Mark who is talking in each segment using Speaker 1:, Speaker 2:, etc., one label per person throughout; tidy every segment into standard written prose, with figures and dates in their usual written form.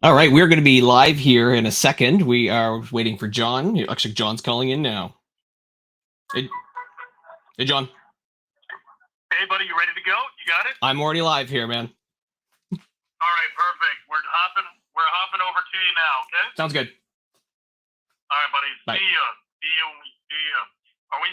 Speaker 1: All right, we're going to be live here in a second. We are waiting for John. Actually, John's calling in now. Hey, hey, John.
Speaker 2: Hey, buddy, you ready to go? You got it?
Speaker 1: I'm already live here, man.
Speaker 2: All right, perfect. We're hopping over to you now. Okay.
Speaker 1: Sounds good.
Speaker 2: All right, buddy.
Speaker 1: Bye.
Speaker 2: See ya. Are we?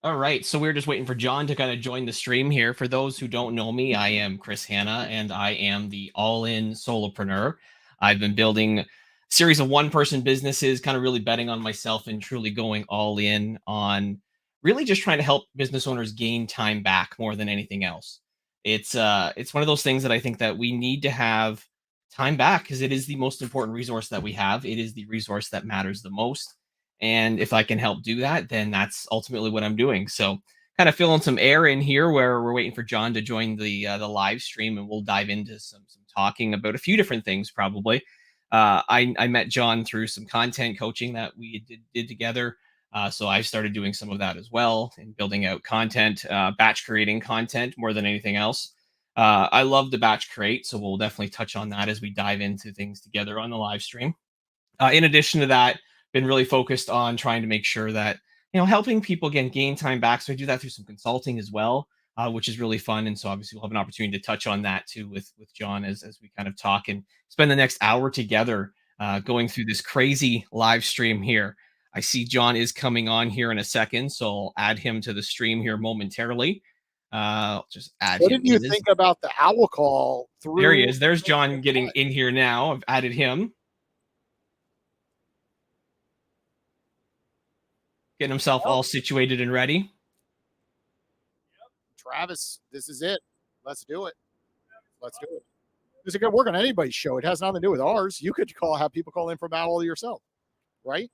Speaker 1: All right, so we're just waiting for John to kind of join the stream here. For those who don't know me, I am Chris Hanna, and I am the all-in solopreneur. I've been building a series of one-person businesses, kind of really betting on myself and truly going all in on really just trying to help business owners gain time back more than anything else. It's one of those things that I think that we need to have time back because it is the most important resource that we have. It is the resource that matters the most. And if I can help do that, then that's ultimately what I'm doing. So kind of filling some air in here where we're waiting for John to join the live stream, and we'll dive into some talking about a few different things probably. I met John through some content coaching that we did together. So I started doing some of that as well and building out content, batch creating content more than anything else. I love to batch create, so we'll definitely touch on that as we dive into things together on the live stream. In addition to that, been really focused on trying to make sure that helping people again gain time back. So I do that through some consulting as well, which is really fun. And so obviously we'll have an opportunity to touch on that too with John as we kind of talk and spend the next hour together going through this crazy live stream here. I see John is coming on here in a second, so I'll add him to the stream here momentarily. Just add
Speaker 3: What
Speaker 1: him.
Speaker 3: did you think about the owl call?
Speaker 1: There he is. There's John getting in here now. I've added him. Getting himself all situated and ready.
Speaker 3: Travis, this is it. Let's do it. Let's do it. This is going to work on anybody's show. It has nothing to do with ours. You could have people call in from Owl yourself, right?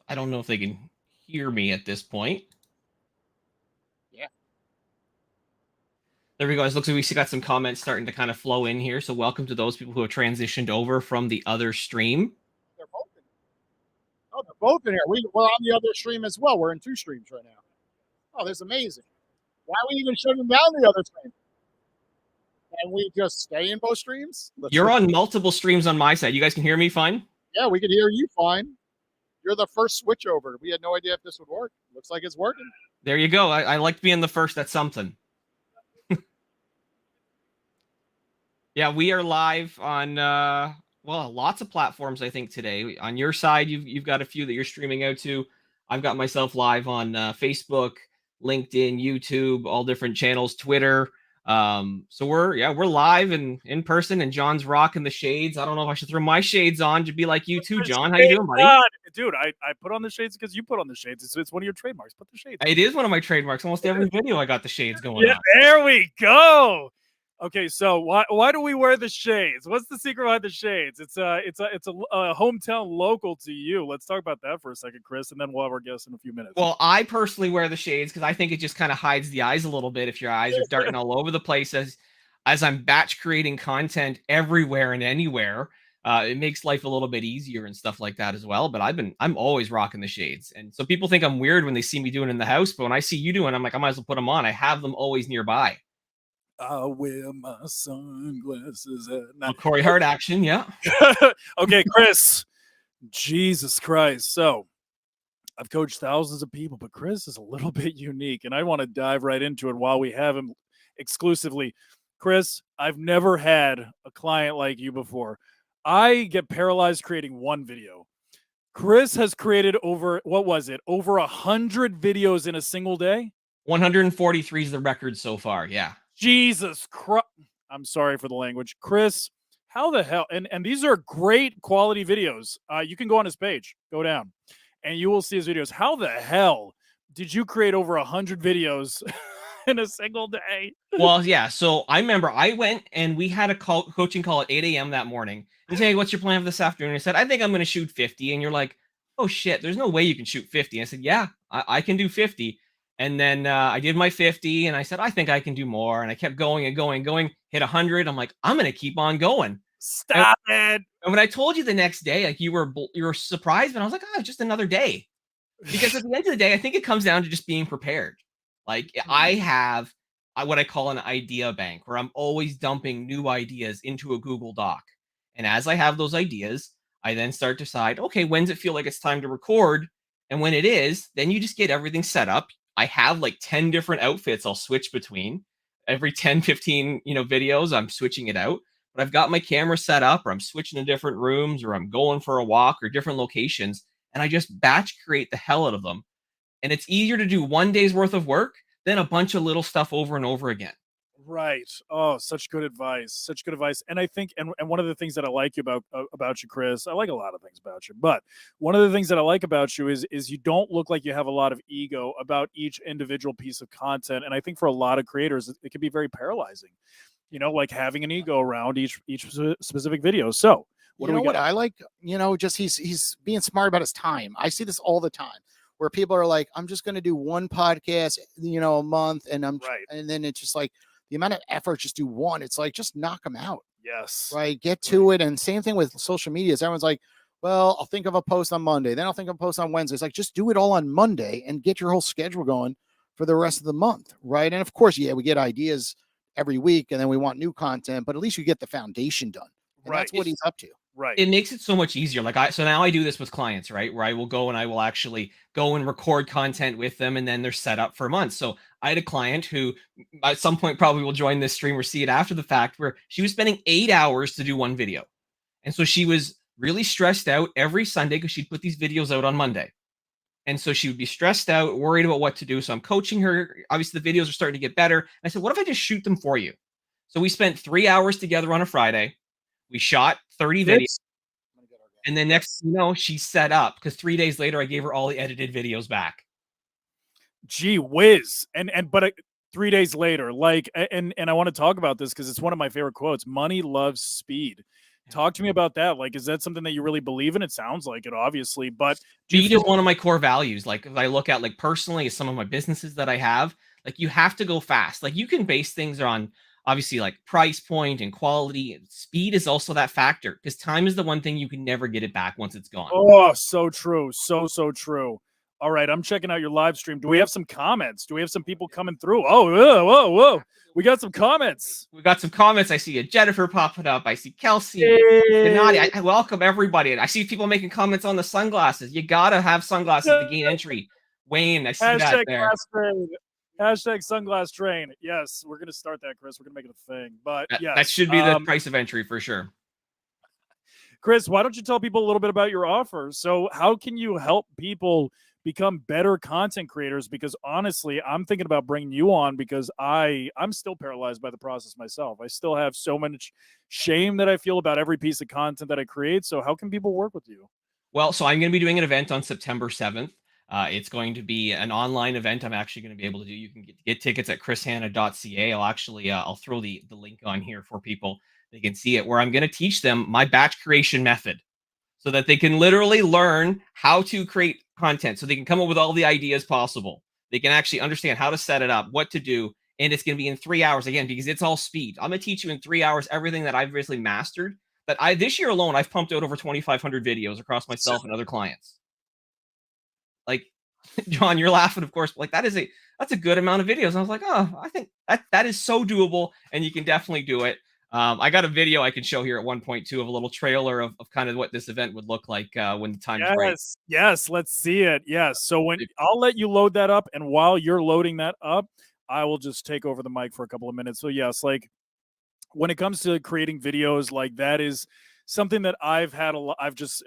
Speaker 1: I don't know if they can hear me at this point.
Speaker 3: Yeah.
Speaker 1: There we go. It looks like we got some comments starting to kind of flow in here. So welcome to those people who have transitioned over from the other stream.
Speaker 3: They're both in. Oh, they're both in here. We're on the other stream as well. We're in 2 streams right now. Oh, that's amazing. Why are we even shutting down the other stream? Can we just stay in both streams?
Speaker 1: You're on multiple streams on my side. You guys can hear me fine?
Speaker 3: Yeah, we can hear you fine. You're the first switch over. We had no idea if this would work. Looks like it's working.
Speaker 1: There you go. I like being the first at something. Yeah, we are live on lots of platforms, I think, today. On your side, you've got a few that you're streaming out to. I've got myself live on Facebook, LinkedIn, YouTube, all different channels, Twitter. So we're live and in person, and John's rocking the shades. I don't know if I should throw my shades on to be like you too, John. How you doing, buddy?
Speaker 4: Dude, I put on the shades because you put on the shades. It's one of your trademarks. Put the shades on.
Speaker 1: It is one of my trademarks. Almost every video I got the shades going on.
Speaker 4: There we go. Okay, so why do we wear the shades? What's the secret behind the shades? It's a hometown local to you. Let's talk about that for a second, Chris, and then we'll have our guests in a few minutes.
Speaker 1: Well, I personally wear the shades because I think it just kind of hides the eyes a little bit if your eyes are darting all over the place as I'm batch creating content everywhere and anywhere. It makes life a little bit easier and stuff like that as well. But I'm always rocking the shades, and so people think I'm weird when they see me doing it in the house. But when I see you doing, I'm like, I might as well put them on. I have them always nearby.
Speaker 4: I wear my sunglasses at night.
Speaker 1: Corey Hart action, yeah.
Speaker 4: Okay, Chris. Jesus Christ. So I've coached thousands of people, but Chris is a little bit unique, and I want to dive right into it while we have him exclusively. Chris, I've never had a client like you before. I get paralyzed creating one video. Chris has created over 100 videos in a single day?
Speaker 1: 143 is the record so far, yeah.
Speaker 4: Jesus Christ. I'm sorry for the language. Chris, how the hell? And these are great quality videos. You can go on his page, go down, and you will see his videos. How the hell did you create over 100 videos in a single day?
Speaker 1: Well, yeah. So I remember I went and we had a coaching call at 8 a.m. that morning. And say, hey, what's your plan for this afternoon? I said, I think I'm going to shoot 50. And you're like, oh, shit, there's no way you can shoot 50. I said, yeah, I can do 50. And then I did my 50 and I said, I think I can do more. And I kept going and going, hit 100. I'm like, I'm going to keep on going.
Speaker 4: Stop it.
Speaker 1: And when I told you the next day, like you were surprised, but I was like, oh, just another day. Because at the end of the day, I think it comes down to just being prepared. Like I have what I call an idea bank where I'm always dumping new ideas into a Google Doc. And as I have those ideas, I then start to decide, okay, when does it feel like it's time to record? And when it is, then you just get everything set up. I have like 10 different outfits I'll switch between. Every 10, 15, videos, I'm switching it out. But I've got my camera set up, or I'm switching to different rooms, or I'm going for a walk or different locations, and I just batch create the hell out of them. And it's easier to do one day's worth of work than a bunch of little stuff over and over again.
Speaker 4: Right. Oh, such good advice. Such good advice. And I think, and one of the things that I like about you, Chris, I like a lot of things about you, but one of the things that I like about you is you don't look like you have a lot of ego about each individual piece of content. And I think for a lot of creators, it can be very paralyzing, like having an ego around each specific video. So
Speaker 3: what I like, just he's being smart about his time. I see this all the time where people are like, I'm just going to do one podcast, a month. And and then it's just like, the amount of effort, just do one. It's like, just knock them out.
Speaker 4: Yes.
Speaker 3: Right. Get to it. And same thing with social media. Everyone's like, well, I'll think of a post on Monday. Then I'll think of a post on Wednesday. It's like, just do it all on Monday and get your whole schedule going for the rest of the month. Right. And of course, we get ideas every week and then we want new content, but at least you get the foundation done. And that's what he's up to.
Speaker 4: Right.
Speaker 1: It makes it so much easier. So now I do this with clients, right? Where I will go and I will actually go and record content with them, and then they're set up for months. So I had a client who at some point probably will join this stream or see it after the fact, where she was spending 8 hours to do one video. And so she was really stressed out every Sunday because she'd put these videos out on Monday. And so she would be stressed out, worried about what to do. So I'm coaching her. Obviously the videos are starting to get better. And I said, what if I just shoot them for you? So we spent 3 hours together on a Friday. We shot 30 videos. And then next, she's set up because 3 days later, I gave her all the edited videos back.
Speaker 4: Gee whiz. But 3 days later, and I want to talk about this because it's one of my favorite quotes. Money loves speed. Talk to me about that. Like, is that something that you really believe in? It sounds like it, obviously, but
Speaker 1: speed is one of my core values. Like, if I look at personally some of my businesses that I have, you have to go fast. Like, you can base things on obviously price point and quality. Speed is also that factor because time is the one thing you can never get it back once it's gone.
Speaker 4: Oh, so true. So true. All right. I'm checking out your live stream. Do we have some comments? Do we have some people coming through? Oh, whoa. We got some comments.
Speaker 1: I see a Jennifer popping up. I see Kelsey. Gennady. I welcome everybody. I see people making comments on the sunglasses. You got to have sunglasses to gain entry. Wayne, I see that there.
Speaker 4: Hashtag sunglass train. Yes, we're going to start that, Chris. We're going to make it a thing. But yes.
Speaker 1: That should be the price of entry for sure.
Speaker 4: Chris, why don't you tell people a little bit about your offer? So how can you help people become better content creators? Because honestly, I'm thinking about bringing you on because I'm still paralyzed by the process myself. I still have so much shame that I feel about every piece of content that I create. So how can people work with you?
Speaker 1: Well, so I'm going to be doing an event on September 7th. It's going to be an online event. I'm actually going to be able to do. You can get tickets at chrishanna.ca. I'll throw the link on here for people. They can see it, where I'm going to teach them my batch creation method so that they can literally learn how to create content, so they can come up with all the ideas possible. They can actually understand how to set it up, what to do. And it's going to be in 3 hours again, because it's all speed. I'm going to teach you in 3 hours everything that I've basically mastered. This year alone, I've pumped out over 2,500 videos across myself and other clients. Like, John, you're laughing, of course. That's a good amount of videos. And I was like, oh, I think that is so doable, and you can definitely do it. I got a video I can show here at 1.2 of a little trailer of kind of what this event would look like when the time is right.
Speaker 4: Yes, let's see it. Yes. So I'll let you load that up, and while you're loading that up, I will just take over the mic for a couple of minutes. So yes, when it comes to creating videos, that is something that I've had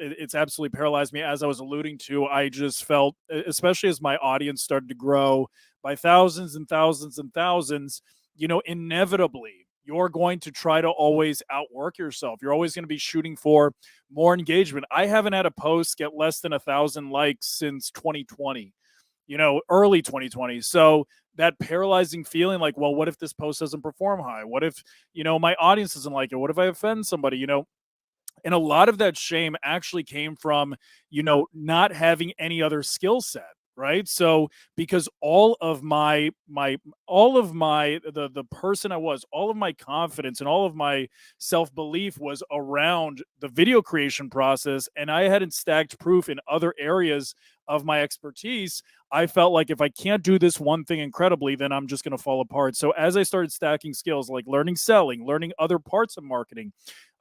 Speaker 4: it's absolutely paralyzed me. As I was alluding to, I just felt, especially as my audience started to grow by thousands and thousands and thousands, inevitably you're going to try to always outwork yourself. You're always going to be shooting for more engagement. I haven't had a post get less than 1,000 likes since 2020, early 2020. So that paralyzing feeling well, what if this post doesn't perform high? What if, my audience doesn't like it? What if I offend somebody, And a lot of that shame actually came from, not having any other skill set, right? So because all of the person I was, all of my confidence and all of my self-belief was around the video creation process, and I hadn't stacked proof in other areas of my expertise, I felt like if I can't do this one thing incredibly, then I'm just going to fall apart. So as I started stacking skills, like learning selling, learning other parts of marketing,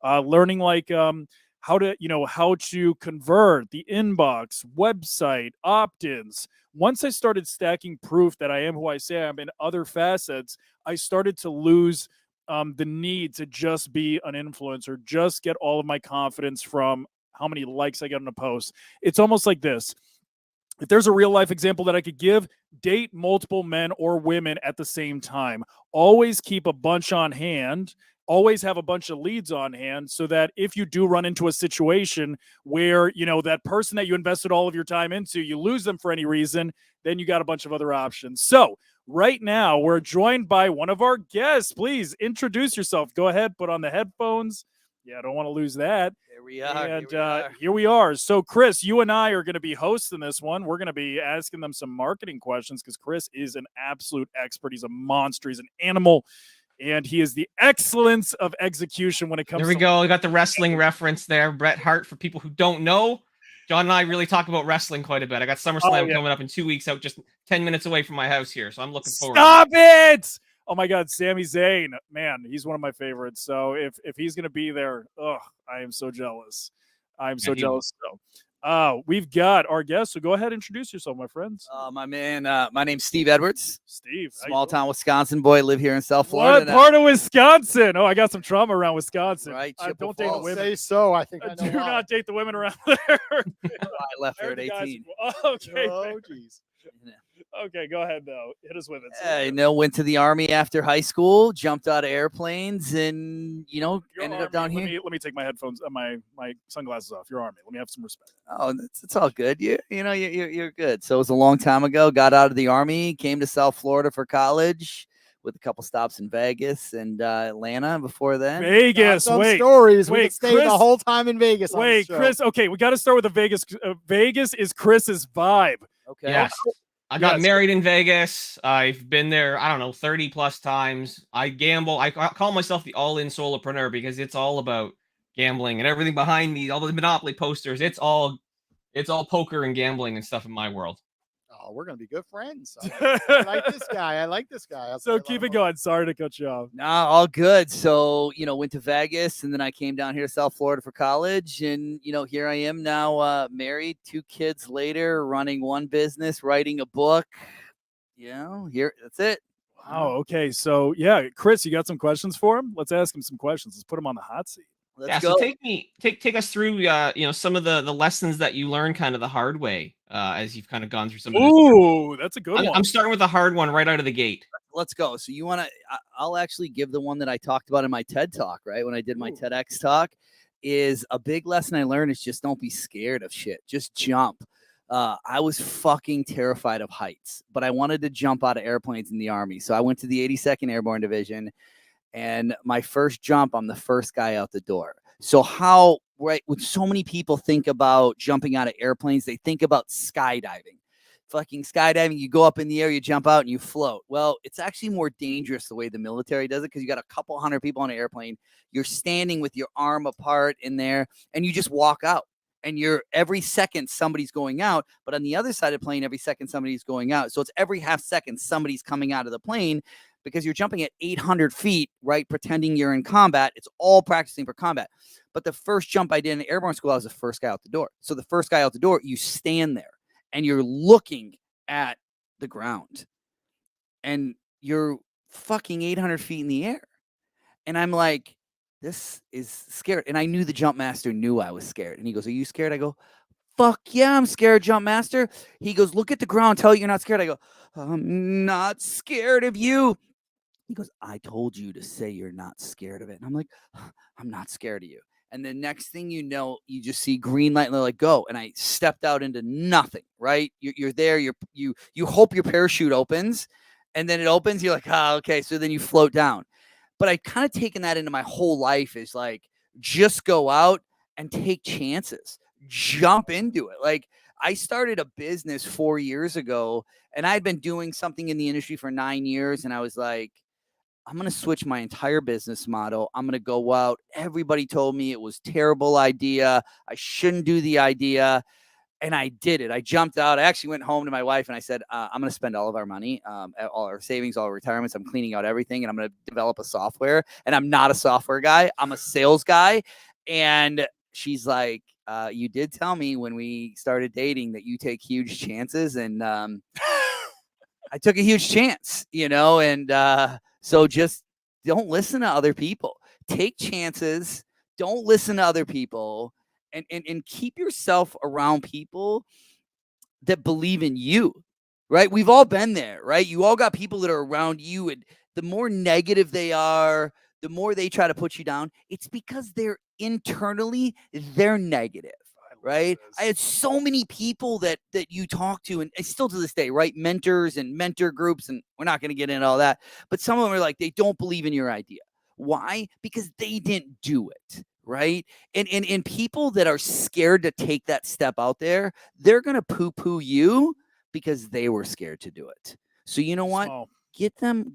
Speaker 4: learning like how to convert the inbox, website, opt-ins. Once I started stacking proof that I am who I say I am in other facets, I started to lose the need to just be an influencer, just get all of my confidence from how many likes I get on a post. It's almost like this. If there's a real life example that I could give, date multiple men or women at the same time. Always keep a bunch on hand. Always have a bunch of leads on hand so that if you do run into a situation where, that person that you invested all of your time into, you lose them for any reason, then you got a bunch of other options. So right now we're joined by one of our guests. Please introduce yourself. Go ahead, put on the headphones. Yeah, I don't want to lose that.
Speaker 5: Here we are.
Speaker 4: And here we are. So, Chris, you and I are going to be hosting this one. We're going to be asking them some marketing questions because Chris is an absolute expert. He's a monster. He's an animal. And he is the excellence of execution when it comes to...
Speaker 1: There we go. We got the wrestling reference there. Bret Hart, for people who don't know. John and I really talk about wrestling quite a bit. I got SummerSlam coming up in 2 weeks out just 10 minutes away from my house here. So I'm looking forward.
Speaker 4: Stop it! Oh my God, Sami Zayn, man, he's one of my favorites. So if he's going to be there, I am so jealous. I'm so jealous. So, we've got our guest. So go ahead and introduce yourself, my friends.
Speaker 5: My name's Steve Edwards.
Speaker 4: Steve,
Speaker 5: small town Wisconsin boy, live here in South Florida.
Speaker 4: What part of Wisconsin? Oh, I got some trauma around Wisconsin.
Speaker 5: Right,
Speaker 4: don't date the women.
Speaker 3: Say so. I think I know
Speaker 4: do
Speaker 3: why.
Speaker 4: not date the women around there.
Speaker 5: I left here at 18.
Speaker 4: Okay.
Speaker 3: Oh, geez.
Speaker 4: Okay, go ahead though. Hit us with it.
Speaker 5: Went to the Army after high school, jumped out of airplanes, and ended up down here.
Speaker 4: Let me take my headphones, my sunglasses off. You're Army. Let me have some respect.
Speaker 5: Oh, it's all good. You're good. So it was a long time ago. Got out of the Army, came to South Florida for college, with a couple stops in Vegas and Atlanta before then.
Speaker 4: Vegas.
Speaker 3: Stories. We stayed
Speaker 4: Chris,
Speaker 3: the whole time in Vegas.
Speaker 4: Chris. Okay, we got to start with the Vegas. Vegas is Chris's vibe.
Speaker 5: Okay.
Speaker 1: Yes. I got married in Vegas. I've been there, I don't know, 30 plus times. I gamble. I call myself the all-in solopreneur because it's all about gambling and everything behind me, all the Monopoly posters. It's all poker and gambling and stuff in my world.
Speaker 3: Oh, we're going to be good friends. I like this guy.
Speaker 4: So keep it going. Sorry to cut you off.
Speaker 5: No, all good. So, went to Vegas and then I came down here to South Florida for college. And, here I am now, married, 2 kids later, running one business, writing a book. Here, that's it.
Speaker 4: Wow. Okay. So, yeah, Chris, you got some questions for him? Let's ask him some questions. Let's put him on the hot seat.
Speaker 5: Let's go.
Speaker 1: So take us through, some of the lessons that you learned kind of the hard way as you've kind of gone through some of this.
Speaker 4: Ooh, that's a good one.
Speaker 1: I'm starting with the hard one right out of the gate.
Speaker 5: Let's go. So I'll actually give the one that I talked about in my TED talk, right? When I did my TEDx talk, is a big lesson I learned is just don't be scared of shit. Just jump. I was fucking terrified of heights, but I wanted to jump out of airplanes in the Army. So I went to the 82nd Airborne Division. And my first jump, I'm the first guy out the door. So when so many people think about jumping out of airplanes, they think about skydiving. Fucking skydiving, you go up in the air, you jump out and you float. Well, it's actually more dangerous the way the military does it because you got a couple hundred people on an airplane. You're standing with your arm apart in there and you just walk out. And every second somebody's going out, but on the other side of the plane, every second somebody's going out. So it's every half second somebody's coming out of the plane because you're jumping at 800 feet, right? Pretending you're in combat. It's all practicing for combat. But the first jump I did in airborne school, I was the first guy out the door. So the first guy out the door, you stand there and you're looking at the ground and you're fucking 800 feet in the air. And I'm like, this is scared. And I knew the jump master knew I was scared. And he goes, are you scared? I go, fuck yeah, I'm scared, jump master. He goes, look at the ground, tell you you're not scared. I go, I'm not scared of you. He goes, I told you to say you're not scared of it. And I'm like, I'm not scared of you. And the next thing you know, you just see green light and they're like, go. And I stepped out into nothing, right? You're there. You hope your parachute opens and then it opens. You're like, okay. So then you float down. But I kind of taken that into my whole life is like, just go out and take chances, jump into it. Like I started a business 4 years ago and I'd been doing something in the industry for 9 years. And I was like, I'm going to switch my entire business model. I'm going to go out. Everybody told me it was a terrible idea. I shouldn't do the idea. And I did it. I jumped out. I actually went home to my wife and I said, I'm going to spend all of our money, all our savings, all our retirements. I'm cleaning out everything and I'm going to develop a software. And I'm not a software guy. I'm a sales guy. And she's like, you did tell me when we started dating that you take huge chances. And I took a huge chance, and so just don't listen to other people. Take chances. Don't listen to other people. And keep yourself around people that believe in you, right? We've all been there, right? You all got people that are around you, and the more negative they are, the more they try to put you down. It's because they're negative, right? I had so many people that you talk to, and still to this day, right? Mentors and mentor groups, and we're not going to get into all that, but some of them are like, they don't believe in your idea. Why? Because they didn't do it. Right. And people that are scared to take that step out there, they're going to poo-poo you because they were scared to do it. So you know what? Get them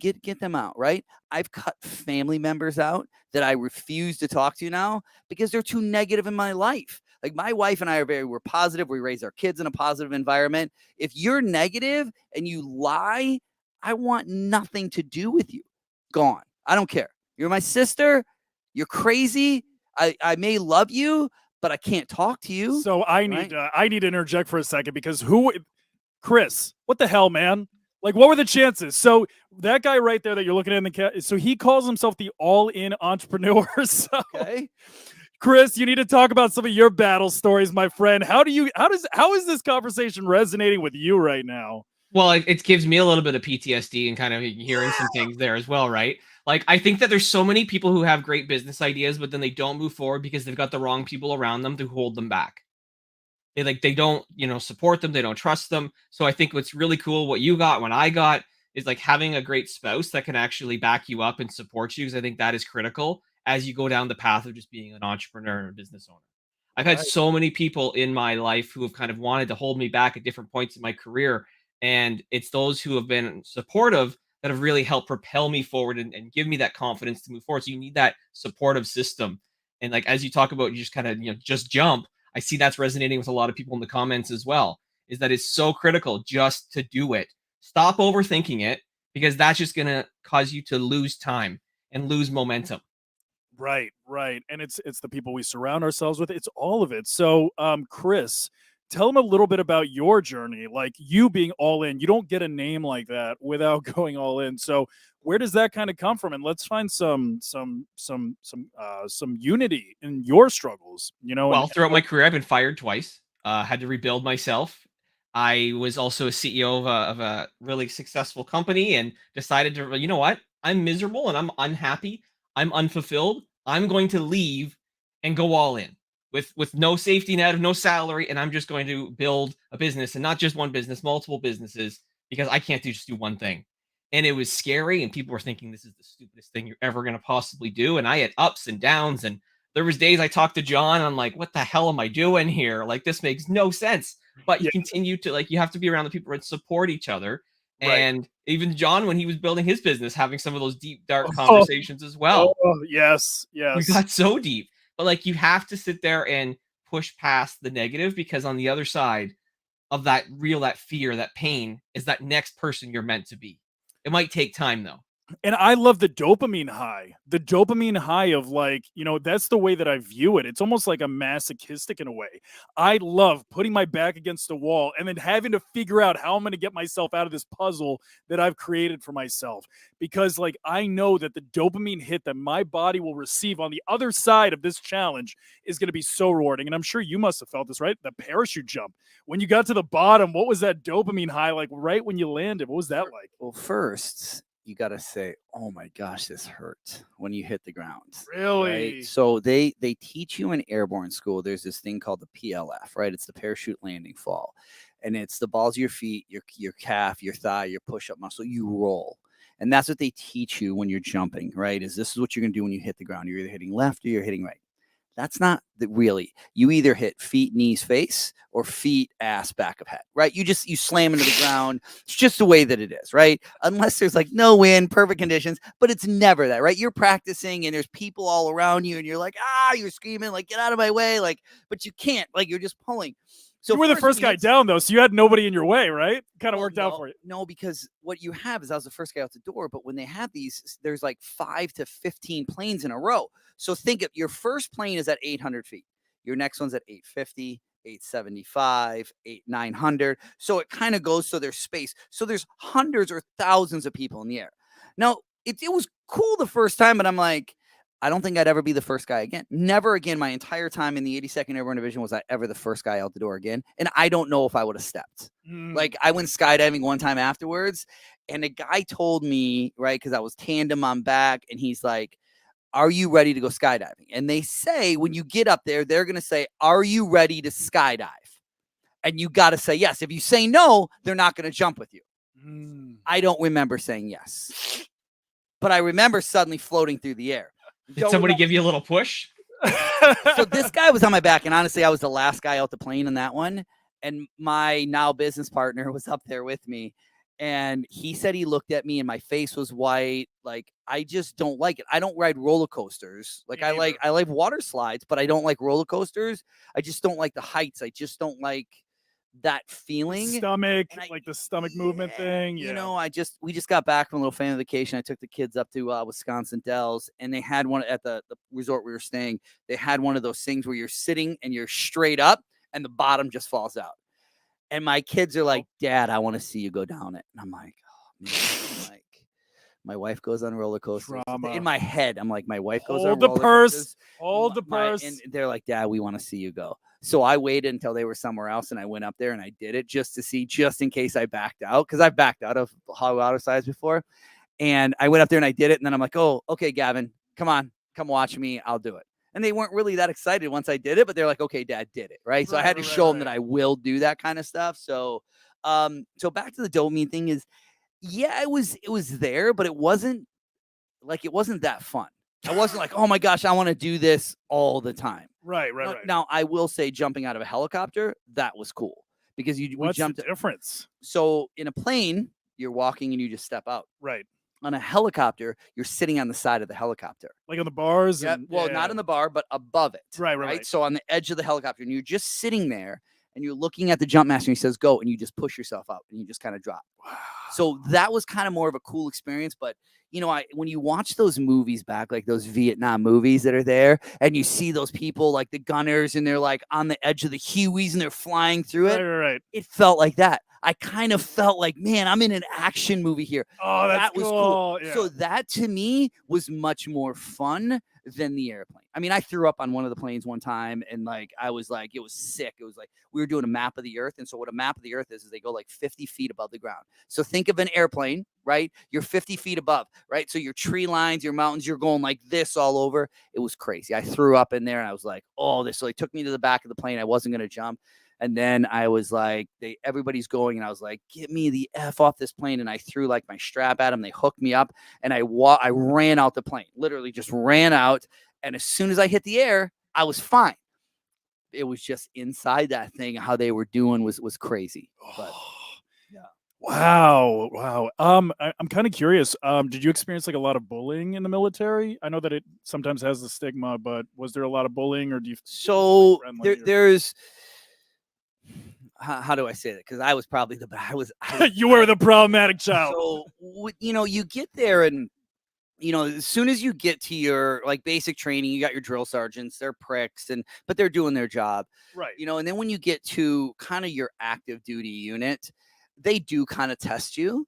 Speaker 5: out. Right. I've cut family members out that I refuse to talk to now because they're too negative in my life. Like my wife and I we're positive. We raise our kids in a positive environment. If you're negative and you lie, I want nothing to do with you. Gone. I don't care. You're my sister. You're crazy. I may love you, but I can't talk to you.
Speaker 4: So I need to interject for a second because Chris, what the hell, man? Like, what were the chances? So that guy right there that you're looking at in the cat, so he calls himself the all-in entrepreneur. So,
Speaker 5: okay.
Speaker 4: Chris, you need to talk about some of your battle stories, my friend. How is this conversation resonating with you right now?
Speaker 1: Well, it gives me a little bit of PTSD and kind of hearing some things there as well, right? Like, I think that there's so many people who have great business ideas, but then they don't move forward because they've got the wrong people around them to hold them back. They don't, support them. They don't trust them. So I think what's really cool, what you got, what I got, is like having a great spouse that can actually back you up and support you. Because I think that is critical as you go down the path of just being an entrepreneur and a business owner. I've had so many people in my life who have kind of wanted to hold me back at different points in my career. And it's those who have been supportive that have really helped propel me forward and give me that confidence to move forward. So you need that supportive system. And like, as you talk about, you just kind of, just jump. I see that's resonating with a lot of people in the comments as well, is that it's so critical just to do it. Stop overthinking it because that's just going to cause you to lose time and lose momentum.
Speaker 4: Right. And it's the people we surround ourselves with. It's all of it. So, Chris, tell them a little bit about your journey, like you being all in. You don't get a name like that without going all in. So where does that kind of come from? And let's find some unity in your struggles,
Speaker 1: Well, throughout my career, I've been fired twice, had to rebuild myself. I was also a CEO of a really successful company and decided to, you know what? I'm miserable and I'm unhappy. I'm unfulfilled. I'm going to leave and go all in with no safety net, no salary, and I'm just going to build a business, and not just one business, multiple businesses, because I can't just do one thing. And it was scary, and people were thinking this is the stupidest thing you're ever going to possibly do. And I had ups and downs, and there was days I talked to John, and I'm like, what the hell am I doing here? Like, this makes no sense. But you continue to, like, you have to be around the people that support each other. Right. And even John, when he was building his business, having some of those deep, dark conversations as well.
Speaker 4: Yes.
Speaker 1: We got so deep. But like, you have to sit there and push past the negative, because on the other side of that fear, that pain, is that next person you're meant to be. It might take time though.
Speaker 4: And I love the dopamine high of, like, that's the way that I view it. It's almost like a masochistic in a way. I love putting my back against the wall and then having to figure out how I'm going to get myself out of this puzzle that I've created for myself. Because, like, I know that the dopamine hit that my body will receive on the other side of this challenge is going to be so rewarding. And I'm sure you must have felt this, right? The parachute jump. When you got to the bottom, what was that dopamine high like right when you landed? What was that like?
Speaker 5: Well, first, you got to say, oh my gosh, this hurt when you hit the ground.
Speaker 4: Really?
Speaker 5: Right? So they teach you in airborne school. There's this thing called the PLF, right? It's the parachute landing fall. And it's the balls of your feet, your calf, your thigh, your push-up muscle. You roll. And that's what they teach you when you're jumping, right? This is what you're going to do when you hit the ground. You're either hitting left or you're hitting right. That's not really. You either hit feet, knees, face, or feet, ass, back of head, right? You slam into the ground. It's just the way that it is, right? Unless there's like no wind, perfect conditions, but it's never that, right? You're practicing and there's people all around you and you're like, you're screaming, like, get out of my way. Like, but you can't, like, you're just pulling. So
Speaker 4: you were the
Speaker 5: when
Speaker 4: first
Speaker 5: you
Speaker 4: guy
Speaker 5: hit-
Speaker 4: down though, so you had nobody in your way, right? Kind of
Speaker 5: Well,
Speaker 4: worked out for you.
Speaker 5: No, because what you have is I was the first guy out the door, but when they have these, there's like 5 to 15 planes in a row. So think of your first plane is at 800 feet. Your next one's at 850, 875, 900. So it kind of goes, so there's space. So there's hundreds or thousands of people in the air. Now, it was cool the first time, but I'm like, I don't think I'd ever be the first guy again. Never again. My entire time in the 82nd Airborne Division was I ever the first guy out the door again. And I don't know if I would have stepped. Like I went skydiving one time afterwards, and a guy told me, right, because I was tandem on back, and he's like, "Are you ready to go skydiving?" And they say when you get up there, they're gonna say, "Are you ready to skydive?" And you got to say yes. If you say no, they're not gonna jump with you. I don't remember saying yes, but I remember suddenly floating through the air.
Speaker 1: Did somebody give you a little push?
Speaker 5: So this guy was on my back, and honestly, I was the last guy out the plane in that one. And my now business partner was up there with me, and he said he looked at me, and my face was white. Like I just don't like it. I don't ride roller coasters. Like I like water slides, but I don't like roller coasters. I just don't like the heights. I just don't like that feeling.
Speaker 4: Stomach, like the stomach movement thing.
Speaker 5: You know, we just got back from a little family vacation. I took the kids up to Wisconsin Dells, and they had one at the resort we were staying. They had one of those things where you're sitting and you're straight up and the bottom just falls out. And my kids are like, "Dad, I want to see you go down it." And I'm like, "Oh man." Like, my wife goes on roller coasters.
Speaker 4: Drama.
Speaker 5: In my head, I'm like, my wife goes
Speaker 4: Hold
Speaker 5: on
Speaker 4: the
Speaker 5: roller
Speaker 4: purse.
Speaker 5: coasters.
Speaker 4: Hold the purse.
Speaker 5: And they're like, "Dad, we want to see you go." So I waited until they were somewhere else, and I went up there and I did it just to see, just in case I backed out, because I've backed out of hot water slides before. And I went up there and I did it, and then I'm like, "Oh, okay, Gavin, come on, come watch me. I'll do it." And they weren't really that excited once I did it, but they're like, "Okay, Dad did it," right? So I had to show them that I will do that kind of stuff. So, so back to the dopamine thing is, yeah, it was there, but it wasn't that fun. I wasn't like, "Oh my gosh, I want to do this all the time."
Speaker 4: Right.
Speaker 5: Now, I will say jumping out of a helicopter, that was cool because
Speaker 4: What's the difference?
Speaker 5: So in a plane, you're walking and you just step out.
Speaker 4: Right.
Speaker 5: On a helicopter, you're sitting on the side of the helicopter.
Speaker 4: Like on the bars?
Speaker 5: Yeah. Well, not on the bar, but above it.
Speaker 4: Right.
Speaker 5: So on the edge of the helicopter, and you're just sitting there and you're looking at the jump master and he says, "Go," and you just push yourself up and you just kind of drop. Wow. So that was kind of more of a cool experience. But you know, when you watch those movies back, like those Vietnam movies that are there, and you see those people like the gunners and they're like on the edge of the Hueys and they're flying through it.
Speaker 4: Right.
Speaker 5: It felt like that. I kind of felt like, man, I'm in an action movie here.
Speaker 4: Oh, that was cool. Yeah.
Speaker 5: So that to me was much more fun than the airplane. I mean, I threw up on one of the planes one time, and like I was like, it was sick. It was like we were doing a map of the earth, and so what a map of the earth is they go like 50 feet above the ground. So think of an airplane, right? You're 50 feet above, right? So your tree lines, your mountains, you're going like this all over. It was crazy. I threw up in there, and I was like, "Oh, this!" So they took me to the back of the plane. I wasn't gonna jump. And then I was like, everybody's going, and I was like, "Get me the F off this plane." And I threw like my strap at them. They hooked me up, and I ran out the plane, literally just ran out. And as soon as I hit the air, I was fine. It was just inside that thing, how they were doing was crazy. But
Speaker 4: yeah. Wow. I'm kind of curious. Did you experience like a lot of bullying in the military? I know that it sometimes has the stigma, but was there a lot of bullying, or do you?
Speaker 5: So there's. How do I say that? Because I was probably
Speaker 4: you were the problematic child.
Speaker 5: So you get there, and as soon as you get to your like basic training, you got your drill sergeants. They're pricks, but they're doing their job,
Speaker 4: right?
Speaker 5: And then when you get to kind of your active duty unit, they do kind of test you,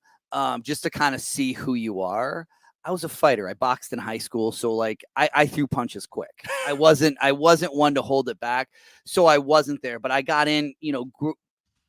Speaker 5: just to kind of see who you are. I was a fighter. I boxed in high school, so like I threw punches quick. I wasn't one to hold it back, so I wasn't there. But I got in,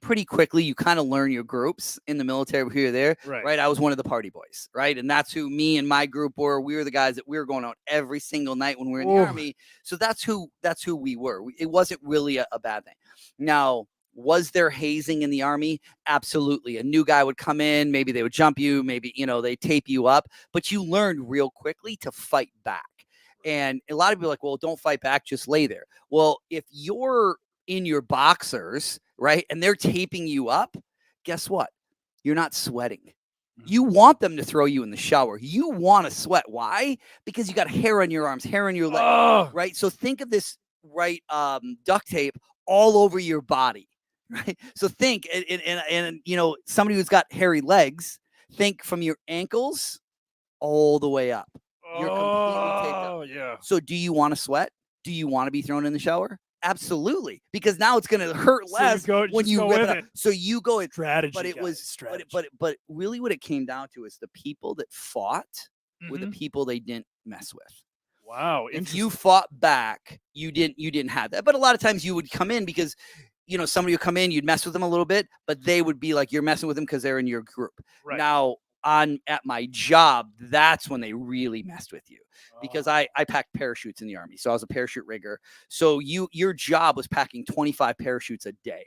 Speaker 5: pretty quickly. You kind of learn your groups in the military here or there, right? I was one of the party boys, right? And that's who me and my group were. We were the guys that we were going out every single night when we were in the Army. So that's who we were. It wasn't really a bad thing. Now, was there hazing in the Army? Absolutely. A new guy would come in, maybe they would jump you, maybe, they tape you up, but you learned real quickly to fight back. And a lot of people are like, "Well, don't fight back, just lay there." Well, if you're in your boxers, right, and they're taping you up, guess what? You're not sweating. You want them to throw you in the shower. You want to sweat. Why? Because you got hair on your arms, hair on your legs, right? So think of this, right, duct tape all over your body. right? So think, and you know, somebody who's got hairy legs, think from your ankles all the way up. You're completely taped up.
Speaker 4: Oh, yeah.
Speaker 5: So do you want to sweat? Do you want to be thrown in the shower? Absolutely, because now it's going to hurt
Speaker 4: So you
Speaker 5: less
Speaker 4: go-
Speaker 5: when
Speaker 4: just
Speaker 5: you
Speaker 4: go
Speaker 5: rip
Speaker 4: with
Speaker 5: it up.
Speaker 4: it.
Speaker 5: So you go in.
Speaker 4: Strategy,
Speaker 5: But it
Speaker 4: guys,
Speaker 5: was,
Speaker 4: strategy.
Speaker 5: but really what it came down to is the people that fought were the
Speaker 4: Mhm.
Speaker 5: people they didn't mess with.
Speaker 4: Wow,
Speaker 5: If
Speaker 4: interesting.
Speaker 5: you fought back, you didn't have that. But a lot of times you would come in because, you know, somebody would come in, you'd mess with them a little bit, but they would be like, you're messing with them because they're in your group.
Speaker 4: Right.
Speaker 5: Now at my job, that's when they really messed with you, because I packed parachutes in the Army. So I was a parachute rigger. So your job was packing 25 parachutes a day.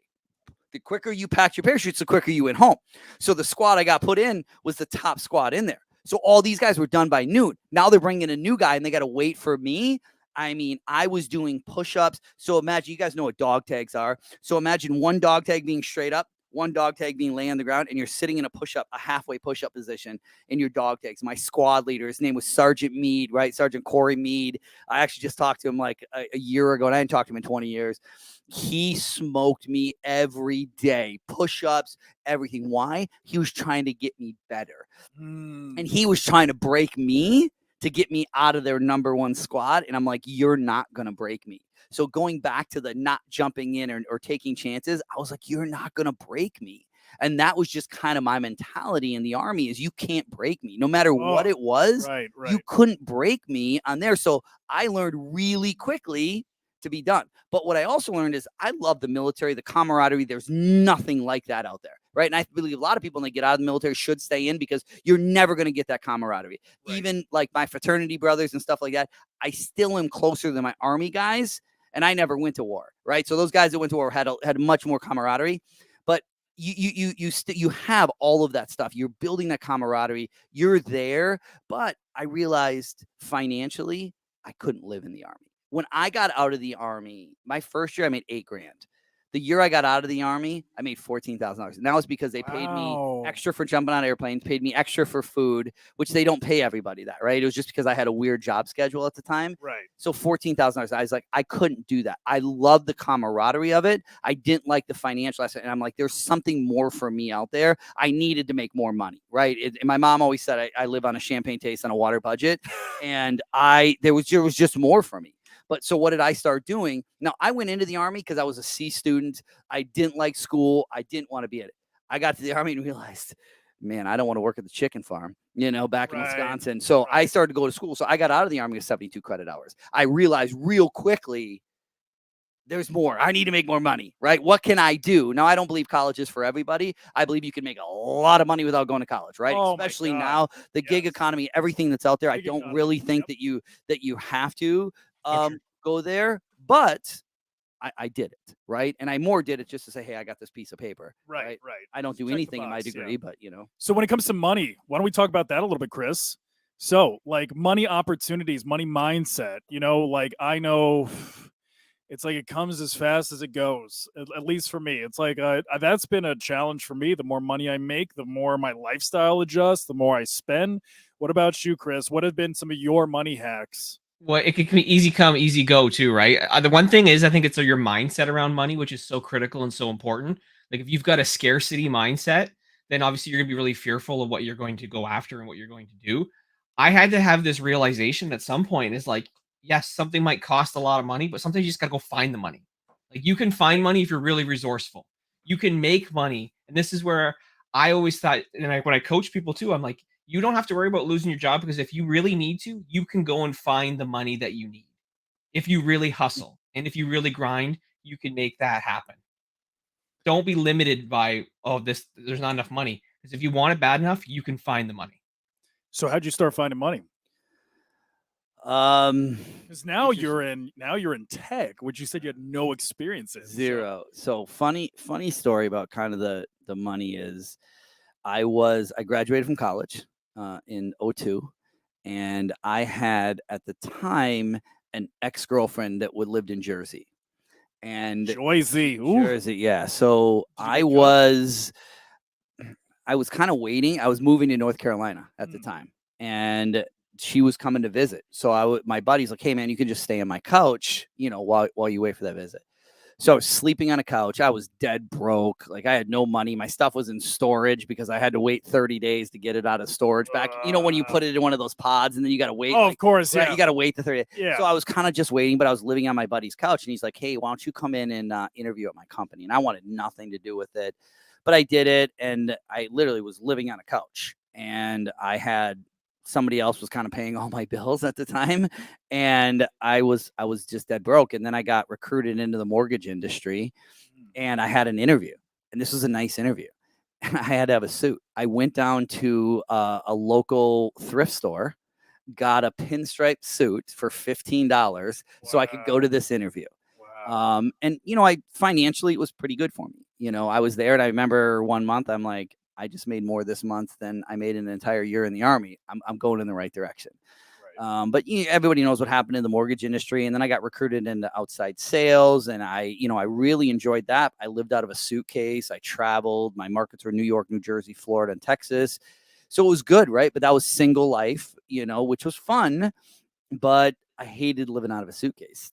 Speaker 5: The quicker you packed your parachutes, the quicker you went home. So the squad I got put in was the top squad in there. So all these guys were done by noon. Now they're bringing a new guy and they got to wait for me. I mean, I was doing push-ups. So imagine, you guys know what dog tags are. So imagine one dog tag being straight up, one dog tag being laying on the ground, and you're sitting in a push-up, a halfway push-up position in your dog tags. My squad leader, his name was Sergeant Mead, right? Sergeant Corey Mead. I actually just talked to him like a year ago, and I hadn't talked to him in 20 years. He smoked me every day, push-ups, everything. Why? He was trying to get me better. And he was trying to break me to get me out of their number one squad. And I'm like, you're not going to break me. So going back to the not jumping in or taking chances, I was like, you're not going to break me. And that was just kind of my mentality in the Army, is you can't break me. No matter what it was,
Speaker 4: Right.
Speaker 5: you couldn't break me on there. So I learned really quickly to be done. But what I also learned is I love the military, the camaraderie. There's nothing like that out there, right? And I believe a lot of people, when they get out of the military, should stay in, because you're never going to get that camaraderie.
Speaker 4: Right.
Speaker 5: Even like my fraternity brothers and stuff like that, I still am closer than my Army guys, and I never went to war, right? So those guys that went to war had much more camaraderie. But you have all of that stuff. You're building that camaraderie. You're there. But I realized financially, I couldn't live in the Army. When I got out of the Army, my first year, I made $8,000. The year I got out of the Army, I made $14,000. And that was because they paid me extra for jumping on airplanes, paid me extra for food, which they don't pay everybody that, right? It was just because I had a weird job schedule at the time.
Speaker 4: Right.
Speaker 5: So $14,000. I was like, I couldn't do that. I love the camaraderie of it. I didn't like the financial aspect. And I'm like, there's something more for me out there. I needed to make more money, right? And my mom always said I live on a champagne taste on a water budget. And there was just more for me. But so what did I start doing? Now, I went into the Army because I was a C student. I didn't like school. I didn't want to be at it. I got to the Army and realized, man, I don't want to work at the chicken farm, back in Wisconsin. So I started to go to school. So I got out of the Army with 72 credit hours. I realized real quickly, there's more. I need to make more money, right? What can I do? Now, I don't believe college is for everybody. I believe you can make a lot of money without going to college, right?
Speaker 4: Oh,
Speaker 5: especially now, the gig economy, everything that's out there. I don't really think that you have to go there, but I did it, right? And I more did it just to say, hey, I got this piece of paper.
Speaker 4: Right.
Speaker 5: I don't do
Speaker 4: Check the
Speaker 5: anything in my
Speaker 4: box,
Speaker 5: degree, but
Speaker 4: So when it comes to money, why don't we talk about that a little bit, Chris? So like money opportunities, money mindset, like I know it's like it comes as fast as it goes, at least for me. It's like that's been a challenge for me. The more money I make, the more my lifestyle adjusts, the more I spend. What about you, Chris? What have been some of your money hacks?
Speaker 1: Well, it can be easy come, easy go too, right? The one thing is, I think it's your mindset around money, which is so critical and so important. Like if you've got a scarcity mindset, then obviously you're gonna be really fearful of what you're going to go after and what you're going to do. I had to have this realization at some point is like, yes, something might cost a lot of money, but sometimes you just gotta go find the money. Like you can find money if you're really resourceful. You can make money. And this is where I always thought, and when I coach people too, I'm like, you don't have to worry about losing your job, because if you really need to, you can go and find the money that you need. If you really hustle and if you really grind, you can make that happen. Don't be limited by, there's not enough money. Because if you want it bad enough, you can find the money.
Speaker 4: So how'd you start finding money? Because now you're in tech, which you said you had no experience in.
Speaker 5: Zero. So funny story about kind of the money is I graduated from college in 2002, and I had at the time an ex-girlfriend that lived in Jersey. And
Speaker 4: Jersey,
Speaker 5: yeah. So I was kind of waiting. I was moving to North Carolina at the time, and she was coming to visit. So my buddy's like, hey man, you can just stay on my couch, while you wait for that visit. So I was sleeping on a couch. I was dead broke. Like I had no money. My stuff was in storage because I had to wait 30 days to get it out of storage back. When you put it in one of those pods and then you got to wait.
Speaker 4: Oh, of course.
Speaker 5: Right,
Speaker 4: Yeah.
Speaker 5: you got to wait the 30 days.
Speaker 4: Yeah.
Speaker 5: So I was kind of just waiting, but I was living on my buddy's couch and he's like, hey, why don't you come in and interview at my company? And I wanted nothing to do with it, but I did it. And I literally was living on a couch and I had somebody else was kind of paying all my bills at the time. And I was just dead broke. And then I got recruited into the mortgage industry and I had an interview and this was a nice interview. And I had to have a suit. I went down to a local thrift store, got a pinstripe suit for $15 so I could go to this interview.
Speaker 4: Wow.
Speaker 5: And I financially it was pretty good for me. I was there and I remember one month I'm like, I just made more this month than I made in an entire year in the Army. I'm going in the right direction.
Speaker 4: Right.
Speaker 5: But everybody knows what happened in the mortgage industry. And then I got recruited into outside sales. And I really enjoyed that. I lived out of a suitcase. I traveled. My markets were New York, New Jersey, Florida, and Texas. So it was good, right? But that was single life, which was fun. But I hated living out of a suitcase.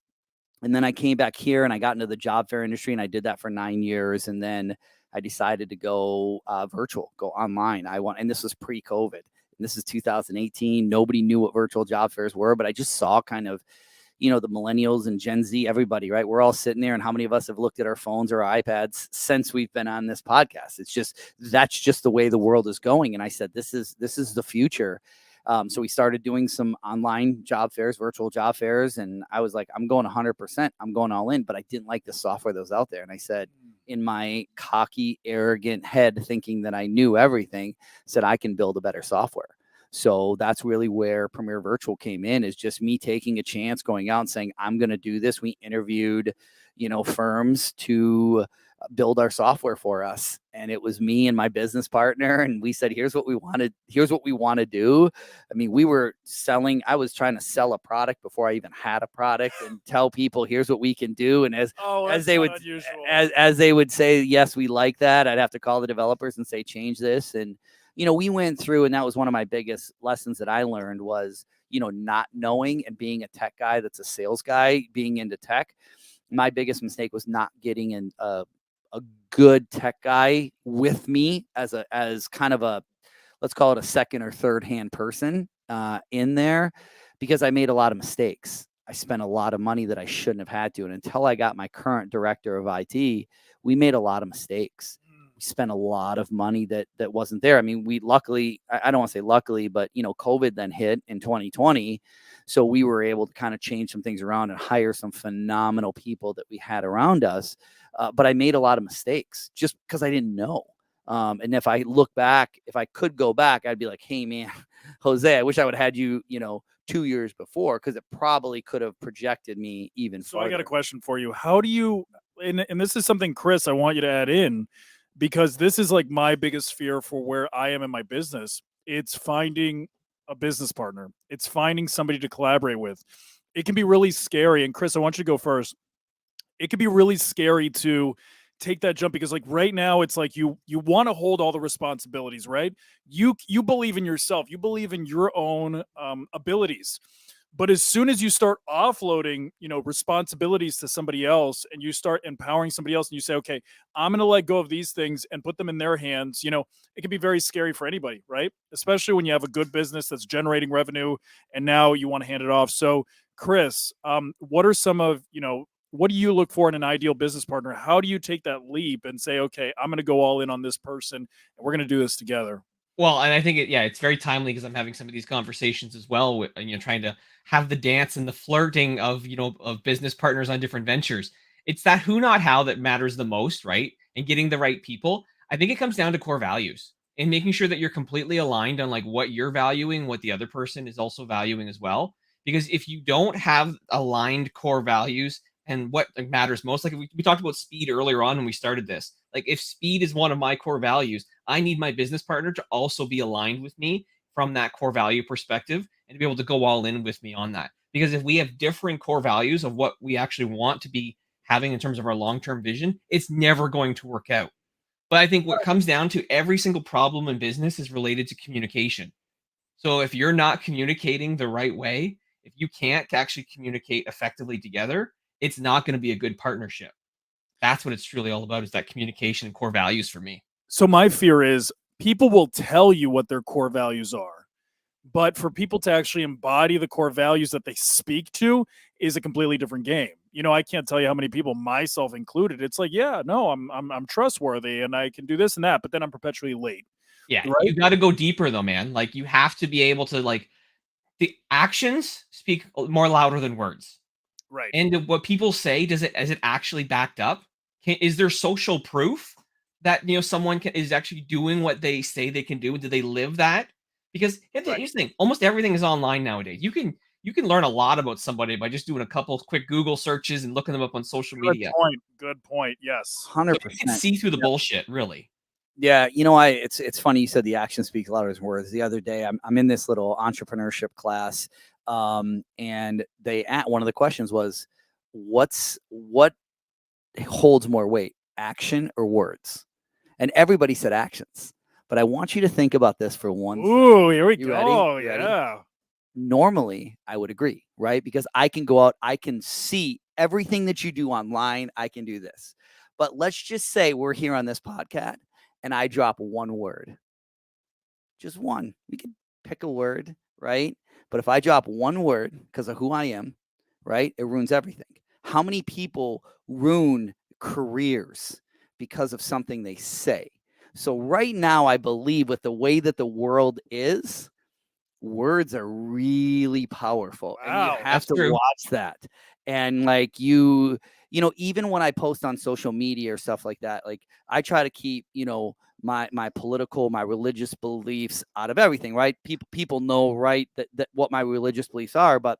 Speaker 5: And then I came back here and I got into the job fair industry and I did that for 9 years. And then I decided to go virtual, go online. And this was pre-COVID. And this is 2018. Nobody knew what virtual job fairs were, but I just saw kind of, the millennials and Gen Z, everybody, right? We're all sitting there. And how many of us have looked at our phones or our iPads since we've been on this podcast? That's just the way the world is going. And I said, this is the future. So we started doing some online job fairs, virtual job fairs. And I was like, I'm going 100%. I'm going all in, but I didn't like the software that was out there. And I said, in my cocky, arrogant head, thinking that I knew everything, said I can build a better software. So that's really where Premier Virtual came in, is just me taking a chance, going out and saying, I'm going to do this. We interviewed, firms to build our software for us. And it was me and my business partner. And we said, here's what we wanted. Here's what we want to do. I mean, I was trying to sell a product before I even had a product and tell people, here's what we can do. And as they would say, yes, we like that, I'd have to call the developers and say, change this. And, we went through, and that was one of my biggest lessons that I learned was, not knowing and being a tech guy that's a sales guy, being into tech. My biggest mistake was not getting a good tech guy with me as kind of a, let's call it a second or third hand person in there, because I made a lot of mistakes. I spent a lot of money that I shouldn't have had to. And until I got my current director of IT, we made a lot of mistakes. We spent a lot of money that wasn't there. I mean, we luckily, I don't want to say luckily, but COVID then hit in 2020. So we were able to kind of change some things around and hire some phenomenal people that we had around us. But I made a lot of mistakes just because I didn't know. And if I look back, if I could go back, I'd be like, hey man, Jose, I wish I would have had you, 2 years before, because it probably could have projected me even
Speaker 4: So
Speaker 5: farther.
Speaker 4: I got a question for you. How do you, and this is something, Chris, I want you to add in, because this is like my biggest fear for where I am in my business. It's finding a business partner. It's finding somebody to collaborate with. It can be really scary. And Chris, I want you to go first. It can be really scary to take that jump, because like right now it's like you want to hold all the responsibilities, right? You believe in yourself. You believe in your own abilities. But as soon as you start offloading, responsibilities to somebody else, and you start empowering somebody else, and you say, okay, I'm going to let go of these things and put them in their hands, it can be very scary for anybody, right? Especially when you have a good business that's generating revenue and now you want to hand it off. So Chris, what are some of, what do you look for in an ideal business partner? How do you take that leap and say, okay, I'm going to go all in on this person and we're going to do this together?
Speaker 1: Well, and I think it's very timely because I'm having some of these conversations as well with, trying to have the dance and the flirting of, of business partners on different ventures. It's that who, not how that matters the most, right? And getting the right people. I think it comes down to core values and making sure that you're completely aligned on like what you're valuing, what the other person is also valuing as well. Because if you don't have aligned core values and what matters most, like we talked about speed earlier on when we started this, like if speed is one of my core values, I need my business partner to also be aligned with me from that core value perspective and to be able to go all in with me on that. Because if we have different core values of what we actually want to be having in terms of our long-term vision, it's never going to work out. But I think what comes down to every single problem in business is related to communication. So if you're not communicating the right way, if you can't actually communicate effectively together, it's not going to be a good partnership. That's what it's truly all about, is that communication and core values for me.
Speaker 4: So my fear is people will tell you what their core values are, but for people to actually embody the core values that they speak to is a completely different game. You know, I can't tell you how many people, myself included, it's like, yeah, no, I'm trustworthy and I can do this and that, but then I'm perpetually late.
Speaker 1: Yeah,
Speaker 4: Right?
Speaker 1: you got to go deeper though, man. Like, you have to be able to, like, the actions speak more louder than words.
Speaker 4: Right.
Speaker 1: And what people say, is it actually backed up? Is there social proof that, someone is actually doing what they say they can do? Do they live that? Because here's the thing: almost everything is online nowadays. You can learn a lot about somebody by just doing a couple quick Google searches and looking them up on social
Speaker 4: Good
Speaker 1: media.
Speaker 4: point. Good point. Yes.
Speaker 5: 100%.
Speaker 1: So you can see through the bullshit, really.
Speaker 5: Yeah, you know, it's funny you said the action speaks louder than words. The other day, I'm in this little entrepreneurship class, and one of the questions was, what holds more weight, action or words? And everybody said actions. But I want you to think about this for one.
Speaker 4: Ooh, here we
Speaker 5: You
Speaker 4: go.
Speaker 5: ready? You ready?
Speaker 4: Yeah.
Speaker 5: Normally, I would agree, right? Because I can go out, I can see everything that you do online. I can do this. But let's just say we're here on this podcast and I drop one word, just one. We can pick a word, right? But if I drop one word because of who I am, right, it ruins everything. How many people ruin careers because of something they say? So right now, I believe with the way that the world is, words are really powerful. And
Speaker 4: Wow,
Speaker 5: you have
Speaker 1: that's
Speaker 5: to
Speaker 1: true.
Speaker 5: watch that. And like you know, even when I post on social media or stuff like that, like I try to keep, my political, my religious beliefs out of everything, right? People know, right, that what my religious beliefs are, but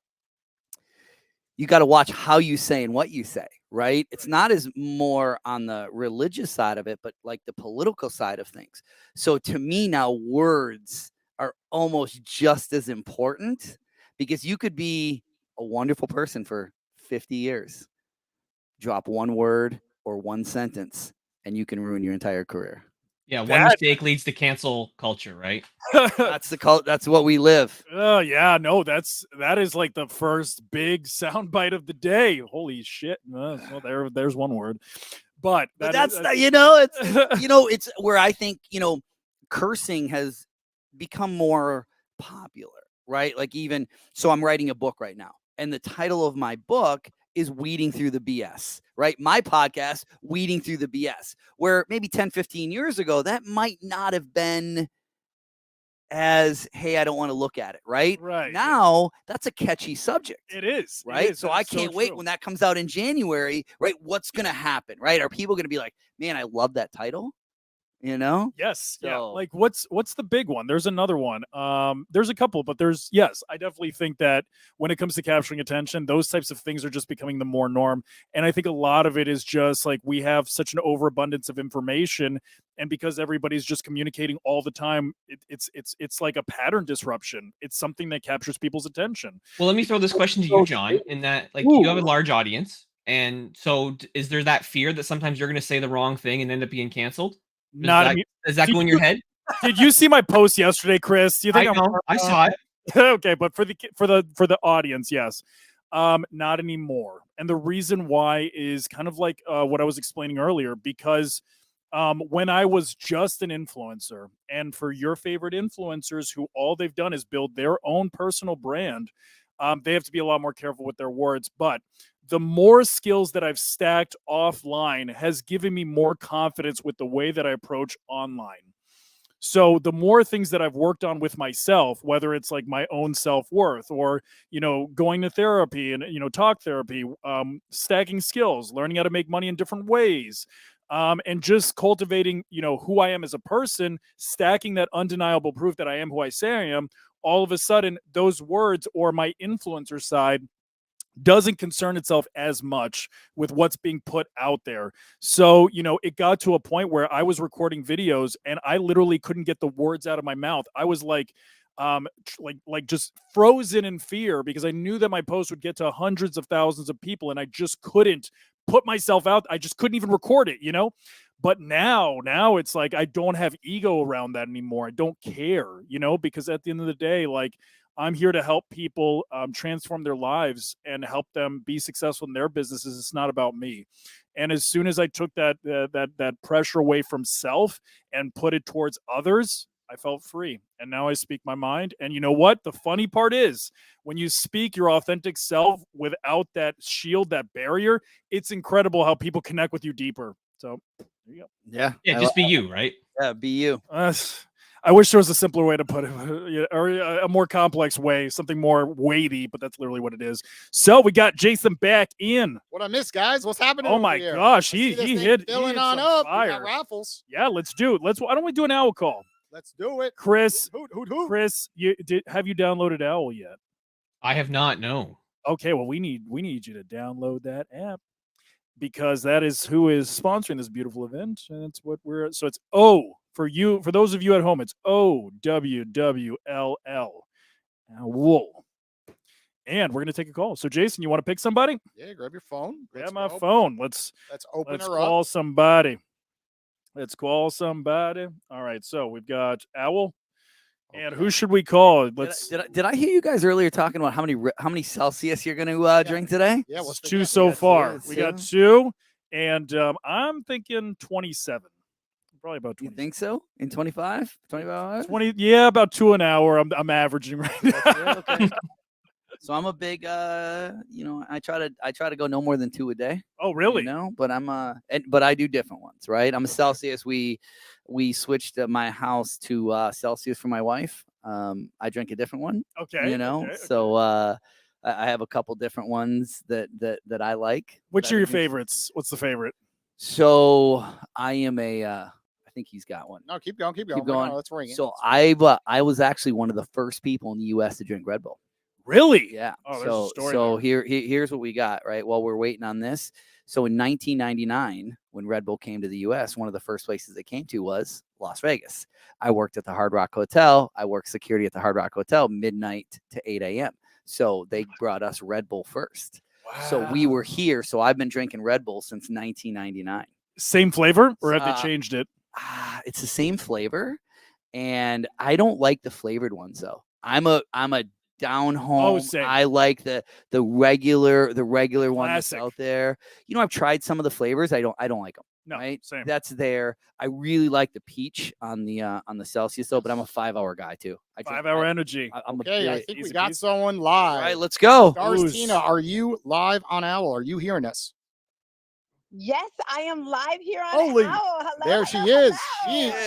Speaker 5: you got to watch how you say and what you say, right? It's not as more on the religious side of it, but like the political side of things. So to me now, words are almost just as important, because you could be a wonderful person for 50 years, drop one word or one sentence, and you can ruin your entire career.
Speaker 1: Yeah, one
Speaker 4: That-
Speaker 1: mistake leads to cancel culture, right?
Speaker 5: That's what we live.
Speaker 4: Oh yeah, no, that is like the first big soundbite of the day. Holy shit! Well, there's one word, but
Speaker 5: That's
Speaker 4: is,
Speaker 5: it's where I think cursing has become more popular, right? Like, even so, I'm writing a book right now, and the title of my book is Weeding Through the BS, right? My podcast, Weeding Through the BS, where maybe 10, 15 years ago, that might not have been as, hey, I don't want to look at it, right?
Speaker 4: Right.
Speaker 5: Now, that's a catchy subject.
Speaker 4: It is.
Speaker 5: Right.
Speaker 4: It is.
Speaker 5: So
Speaker 4: That
Speaker 5: I
Speaker 4: is so
Speaker 5: can't wait
Speaker 4: true.
Speaker 5: when that comes out in January, right? What's going to happen, right? Are people going to be like, man, I love that title,
Speaker 4: Yes. Yeah.
Speaker 5: So-
Speaker 4: Like what's the big one? There's another one. There's a couple, but yes, I definitely think that when it comes to capturing attention, those types of things are just becoming the more norm. And I think a lot of it is just like we have such an overabundance of information, and because everybody's just communicating all the time, it's like a pattern disruption. It's something that captures people's attention.
Speaker 1: Well, let me throw this question to you, John, in that, like, you have a large audience. And so is there that fear that sometimes you're going to say the wrong thing and end up being canceled?
Speaker 4: Not
Speaker 1: Does that go in your head?
Speaker 4: Did you see my post yesterday, Chris? Do you think
Speaker 1: I saw it.
Speaker 4: Okay, but for the audience, yes. Not anymore. And the reason why is kind of like what I was explaining earlier, because when I was just an influencer, and for your favorite influencers who all they've done is build their own personal brand, they have to be a lot more careful with their words. But the more skills that I've stacked offline has given me more confidence with the way that I approach online. So the more things that I've worked on with myself, whether it's like my own self-worth or, going to therapy and, talk therapy, stacking skills, learning how to make money in different ways, and just cultivating, who I am as a person, stacking that undeniable proof that I am who I say I am, all of a sudden those words, or my influencer side, doesn't concern itself as much with what's being put out there. So, it got to a point where I was recording videos and I literally couldn't get the words out of my mouth. I was like just frozen in fear, because I knew that my post would get to hundreds of thousands of people and I just couldn't put myself out. I just couldn't even record it, But now it's like I don't have ego around that anymore. I don't care, because at the end of the day, like, I'm here to help people transform their lives and help them be successful in their businesses. It's not about me. And as soon as I took that pressure away from self and put it towards others, I felt free. And now I speak my mind. And you know what? The funny part is when you speak your authentic self without that shield, that barrier, it's incredible how people connect with you deeper. So there you go.
Speaker 5: Yeah.
Speaker 1: Yeah, just be you, right?
Speaker 5: Yeah, be you.
Speaker 4: I wish there was a simpler way to put it, or a more complex way, something more weighty, but that's literally what it is. So we got Jason back in.
Speaker 3: What I missed, guys? What's happening?
Speaker 4: Oh
Speaker 3: over
Speaker 4: my
Speaker 3: here?
Speaker 4: gosh,
Speaker 3: I see this
Speaker 4: he
Speaker 3: thing
Speaker 4: hit
Speaker 3: filling on
Speaker 4: some
Speaker 3: up.
Speaker 4: fire.
Speaker 3: We got raffles.
Speaker 4: Yeah, let's do it. Why don't we do an owl call?
Speaker 3: Let's do it.
Speaker 4: Chris,
Speaker 3: Hoot.
Speaker 4: Chris, have you downloaded Owl yet?
Speaker 1: I have not. No.
Speaker 4: Okay, well we need you to download that app because that is who is sponsoring this beautiful event, and it's what we're. So it's for those of you at home, it's OWWLL. Owl. And we're gonna take a call. So Jason, you want to pick somebody?
Speaker 3: Yeah, grab your phone.
Speaker 4: Grab my phone. Let's
Speaker 3: open her
Speaker 4: call
Speaker 3: up.
Speaker 4: somebody. Let's call somebody. All right, so we've got Owl. And who should we call?
Speaker 5: Did I hear you guys earlier talking about how many Celsius you're going to drink today?
Speaker 3: Yeah,
Speaker 4: what's 2 so far? We got 2, and I'm thinking 27. Probably about 20.
Speaker 5: You think so? In 25? 25?
Speaker 4: 20? Yeah, about 2 an hour. I'm averaging right now.
Speaker 5: Okay. So I'm a big, I try to go no more than 2 a day.
Speaker 4: Oh, really?
Speaker 5: But but I do different ones, right? I'm a Celsius. We switched my house to Celsius for my wife. I drink a different one.
Speaker 4: Okay.
Speaker 5: So I have a couple different ones that I like.
Speaker 4: Which are your favorites? What's the favorite?
Speaker 5: So I am I think he's got one.
Speaker 3: No, keep going. Let's ring it.
Speaker 5: So I was actually one of the first people in the U.S. to drink Red Bull.
Speaker 4: Really?
Speaker 5: Yeah.
Speaker 4: Oh, there's a story
Speaker 5: so
Speaker 4: there.
Speaker 5: here's what we got, right? While we're waiting on this. So in 1999, when Red Bull came to the U.S., one of the first places they came to was Las Vegas. I worked at the Hard Rock Hotel. I worked security at the Hard Rock Hotel, midnight to 8 a.m. So they brought us Red Bull first. Wow. So we were here. So I've been drinking Red Bull since 1999.
Speaker 4: Same flavor, or have they changed it?
Speaker 5: It's the same flavor, and I don't like the flavored ones though. I'm a down home. I like the regular one that's out there. I've tried some of the flavors. I don't like them.
Speaker 4: No,
Speaker 5: right?
Speaker 4: Same.
Speaker 5: That's there. I really like the peach on the Celsius though, but I'm a 5-hour guy too.
Speaker 4: 5-hour energy.
Speaker 5: I'm
Speaker 3: okay, I think we got someone live.
Speaker 5: All right, let's go.
Speaker 3: Stars Tina, are you live on Owl? Are you hearing us?
Speaker 6: Yes, I am live here on
Speaker 3: Holy,
Speaker 6: Owl. Hello,
Speaker 3: there she is.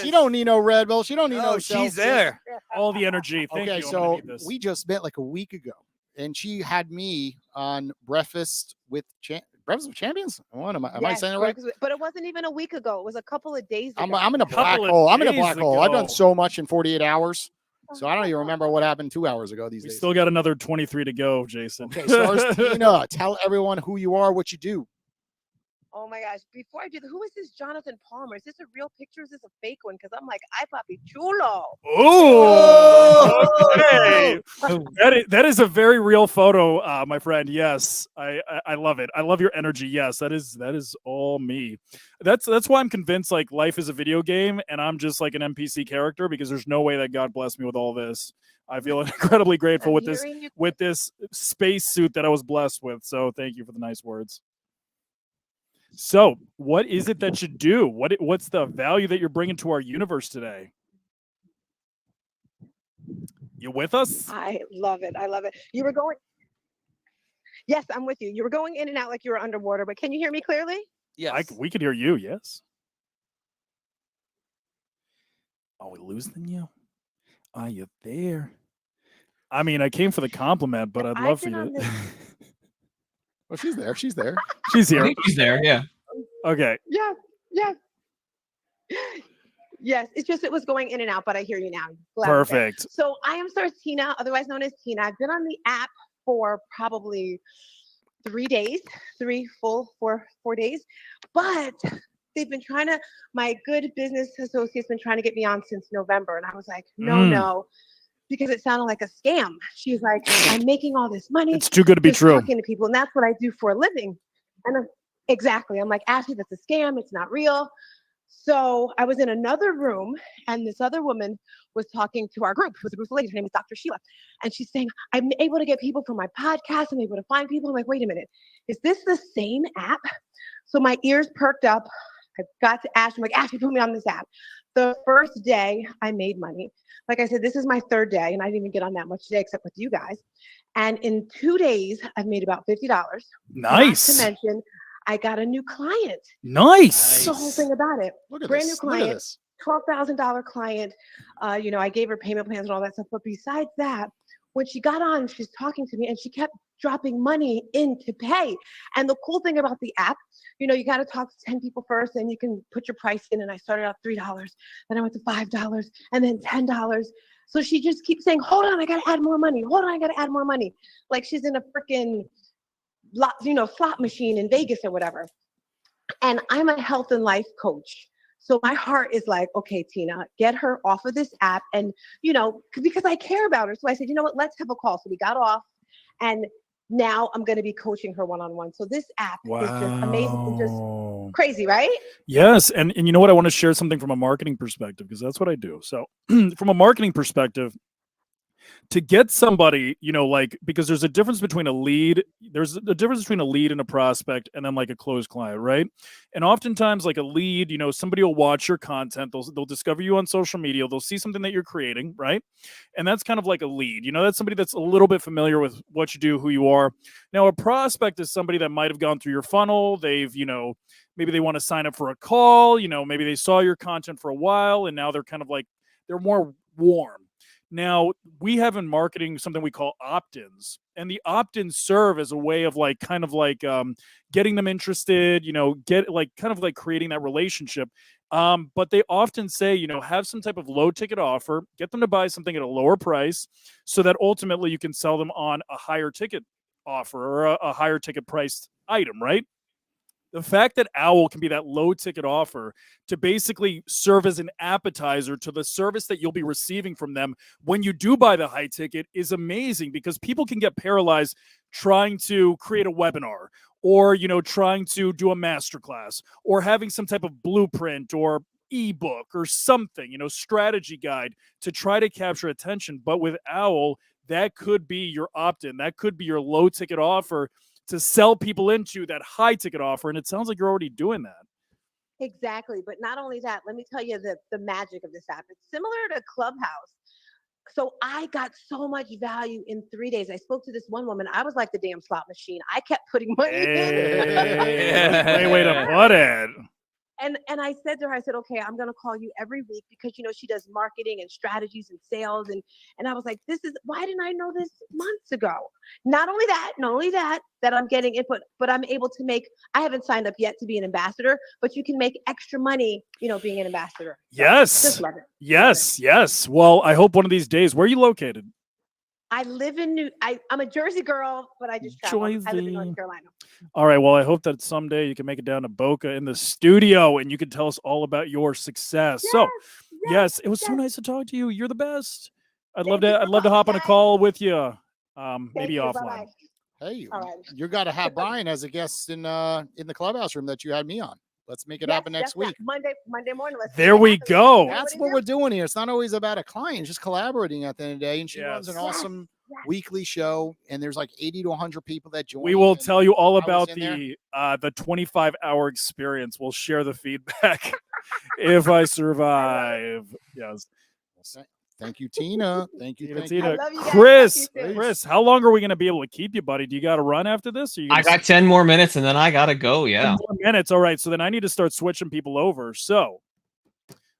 Speaker 3: She don't need no Red Bull. She don't need no
Speaker 5: she's
Speaker 3: Celsius.
Speaker 5: there.
Speaker 4: All the energy. Thank you.
Speaker 3: So we just met like a week ago, and she had me on Breakfast with Champions. Am I saying it right?
Speaker 6: But it wasn't even a week ago. It was a couple of days ago.
Speaker 3: I'm in a black hole. I'm in a black hole. I've done so much in 48 hours. So I don't even remember what happened 2 hours ago these days.
Speaker 4: We still got another 23 to go, Jason.
Speaker 3: Okay, Stars Tina, tell everyone who you are, what you do.
Speaker 6: Oh my gosh. Before I do that, who is this Jonathan Palmer? Is this a real picture? Is this a fake one? Because I'm like, ay papi chulo.
Speaker 4: Oh, okay. That is a very real photo, my friend. Yes, I love it. I love your energy. Yes, that is all me. That's why I'm convinced like life is a video game and I'm just like an NPC character because there's no way that God blessed me with all this. I feel incredibly grateful with this space suit that I was blessed with. So thank you for the nice words. So, what is it that you do? What's the value that you're bringing to our universe today? You with us?
Speaker 6: I love it. You were going. Yes, I'm with you. You were going in and out like you were underwater, but can you hear me clearly?
Speaker 5: Yes.
Speaker 4: We could hear you. Yes. Are we losing you? Are you there? I mean, I came for the compliment, but I'd love for you to.
Speaker 3: Well, she's there. She's there.
Speaker 4: She's here.
Speaker 1: I think she's there. Yeah.
Speaker 4: Okay.
Speaker 6: Yeah. Yes. It's just it was going in and out, but I hear you now.
Speaker 4: Perfect.
Speaker 6: So I am Stars Tina, otherwise known as Tina. I've been on the app for probably 4 days, but they've been my good business associate's been trying to get me on since November, and I was like, no. Because it sounded like a scam. She's like, I'm making all this money.
Speaker 4: It's too good to be true.
Speaker 6: Talking to people, and that's what I do for a living. And exactly, I'm like, Ashley, that's a scam. It's not real. So I was in another room, and this other woman was talking to our group. It was a group of ladies. Her name is Dr. Sheila. And she's saying, I'm able to get people for my podcast. I'm able to find people. I'm like, wait a minute. Is this the same app So my ears perked up. I got to Ashley. I'm like, Ashley, put me on this app. The first day I made money. Like I said, this is my third day, and I didn't even get on that much today except with you guys. And in 2 days, I've made about $50.
Speaker 4: Nice.
Speaker 6: Not to mention, I got a new client.
Speaker 4: Nice.
Speaker 6: That's the whole thing about it.
Speaker 3: Look at
Speaker 6: Brand
Speaker 3: this.
Speaker 6: new
Speaker 3: Look at
Speaker 6: client,
Speaker 3: this.
Speaker 6: $12,000 client. You know, I gave her payment plans and all that stuff. But besides that, when she got on, she's talking to me and she kept dropping money in to pay. And the cool thing about the app, you know, you got to talk to 10 people first and you can put your price in. And I started out $3, then I went to $5 and then $10. So she just keeps saying, hold on, I got to add more money. Hold on, I got to add more money. Like she's in a freaking, you know, slot machine in Vegas or whatever. And I'm a health and life coach. So my heart is like, okay, Tina, get her off of this app. And, you know, because I care about her. So I said, you know what, let's have a call. So we got off and now I'm going to be coaching her one-on-one. So this app is just amazing and just crazy, right?
Speaker 4: Yes. And you know what? I want to share something from a marketing perspective because that's what I do. So from a marketing perspective, to get somebody, you know, like, because there's a difference between a lead, there's a difference between a lead and a prospect and then like a closed client, right? And oftentimes like a lead, you know, somebody will watch your content, they'll discover you on social media, they'll see something that you're creating, right? And that's kind of like a lead, you know, that's somebody that's a little bit familiar with what you do, who you are. Now a prospect is somebody that might have gone through your funnel, they've, you know, maybe they want to sign up for a call, you know, maybe they saw your content for a while and now they're kind of like, they're more warm. Now, we have in marketing something we call opt-ins, and the opt-ins serve as a way of like kind of like getting them interested, you know, get like kind of like creating that relationship. But they often say, you know, have some type of low ticket offer, get them to buy something at a lower price so that ultimately you can sell them on a higher ticket offer or a higher ticket priced item, right? The fact that Owl can be that low ticket offer to basically serve as an appetizer to the service that you'll be receiving from them when you do buy the high ticket is amazing because people can get paralyzed trying to create a webinar or, you know, trying to do a masterclass or having some type of blueprint or ebook or something, you know, strategy guide to try to capture attention. But with Owl, that could be your opt-in. That could be your low ticket offer to sell people into that high ticket offer. And it sounds like you're already doing that.
Speaker 6: Exactly. But not only that, let me tell you the magic of this app. It's similar to Clubhouse. So I got so much value in 3 days. I spoke to this one woman. I was like the damn slot machine. I kept putting money in.
Speaker 4: Hey, way to put it.
Speaker 6: And I said to her, I said, okay, I'm going to call you every week because, you know, she does marketing and strategies and sales. And I was like, why didn't I know this months ago? Not only that I'm getting input, but I'm able to I haven't signed up yet to be an ambassador, but you can make extra money, you know, being an ambassador. So
Speaker 4: Yes.
Speaker 6: just love it.
Speaker 4: Yes. Yes. Well, I hope one of these days, where are you located?
Speaker 6: I live in I'm a Jersey girl, but I just travel. I live in North Carolina.
Speaker 4: All right. Well, I hope that someday you can make it down to Boca in the studio and you can tell us all about your success. Yes, it was so nice to talk to you. You're the best. I'd love to hop on a call with you. Maybe offline.
Speaker 6: Bye-bye.
Speaker 3: Hey,
Speaker 6: All right.
Speaker 3: you got to have Brian as a guest in the clubhouse room that you had me on. Let's make it happen next week.
Speaker 6: Monday morning.
Speaker 4: There we go.
Speaker 3: That's what we're doing here. It's not always about a client, just collaborating at the end of the day. And she runs an awesome weekly show, and there's like 80 to 100 people that join.
Speaker 4: We will tell you all about the 25-hour experience. We'll share the feedback if I survive. Yes.
Speaker 3: Thank you, Tina. Thank you,
Speaker 4: Tina.
Speaker 6: I love you guys.
Speaker 4: Chris, how long are we going to be able to keep you, buddy? Do you got to run after this? Or
Speaker 1: I got 10 more minutes and then I got to go. Yeah.
Speaker 4: 10 more minutes. All right. So then I need to start switching people over. So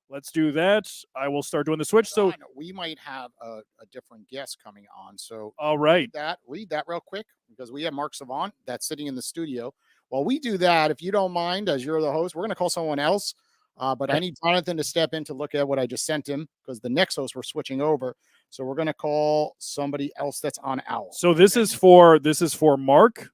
Speaker 4: let's do that. I will start doing the switch. So
Speaker 3: we might have a different guest coming on. So
Speaker 4: all right.
Speaker 3: Read that real quick because we have Mark Savant that's sitting in the studio. While we do that, if you don't mind, as you're the host, we're going to call someone else. But I need Jonathan to step in to look at what I just sent him because the next host we're switching over. So we're going to call somebody else that's on Owl.
Speaker 4: So this is for Mark.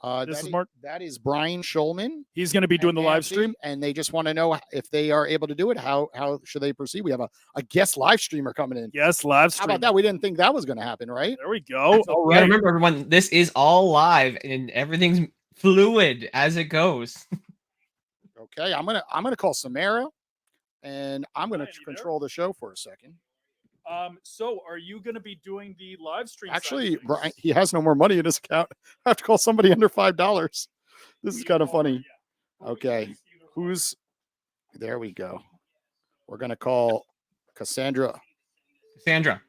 Speaker 3: That is Brian Schulman.
Speaker 4: He's going to be doing the live stream,
Speaker 3: and they just want to know if they are able to do it. How should they proceed? We have a guest live streamer coming in.
Speaker 4: Yes, live stream.
Speaker 3: How about that? We didn't think that was going to happen, right?
Speaker 4: There we go.
Speaker 1: All right. Remember, everyone, this is all live and everything's fluid as it goes.
Speaker 3: Okay, I'm gonna call Samara, and I'm gonna control the show for a second.
Speaker 4: So are you going to be doing the live stream?
Speaker 3: Actually, Brian, he has no more money in his account. I have to call somebody under $5. This is kind of funny. Okay. There we go. We're going to call Cassandra.
Speaker 1: Sandra.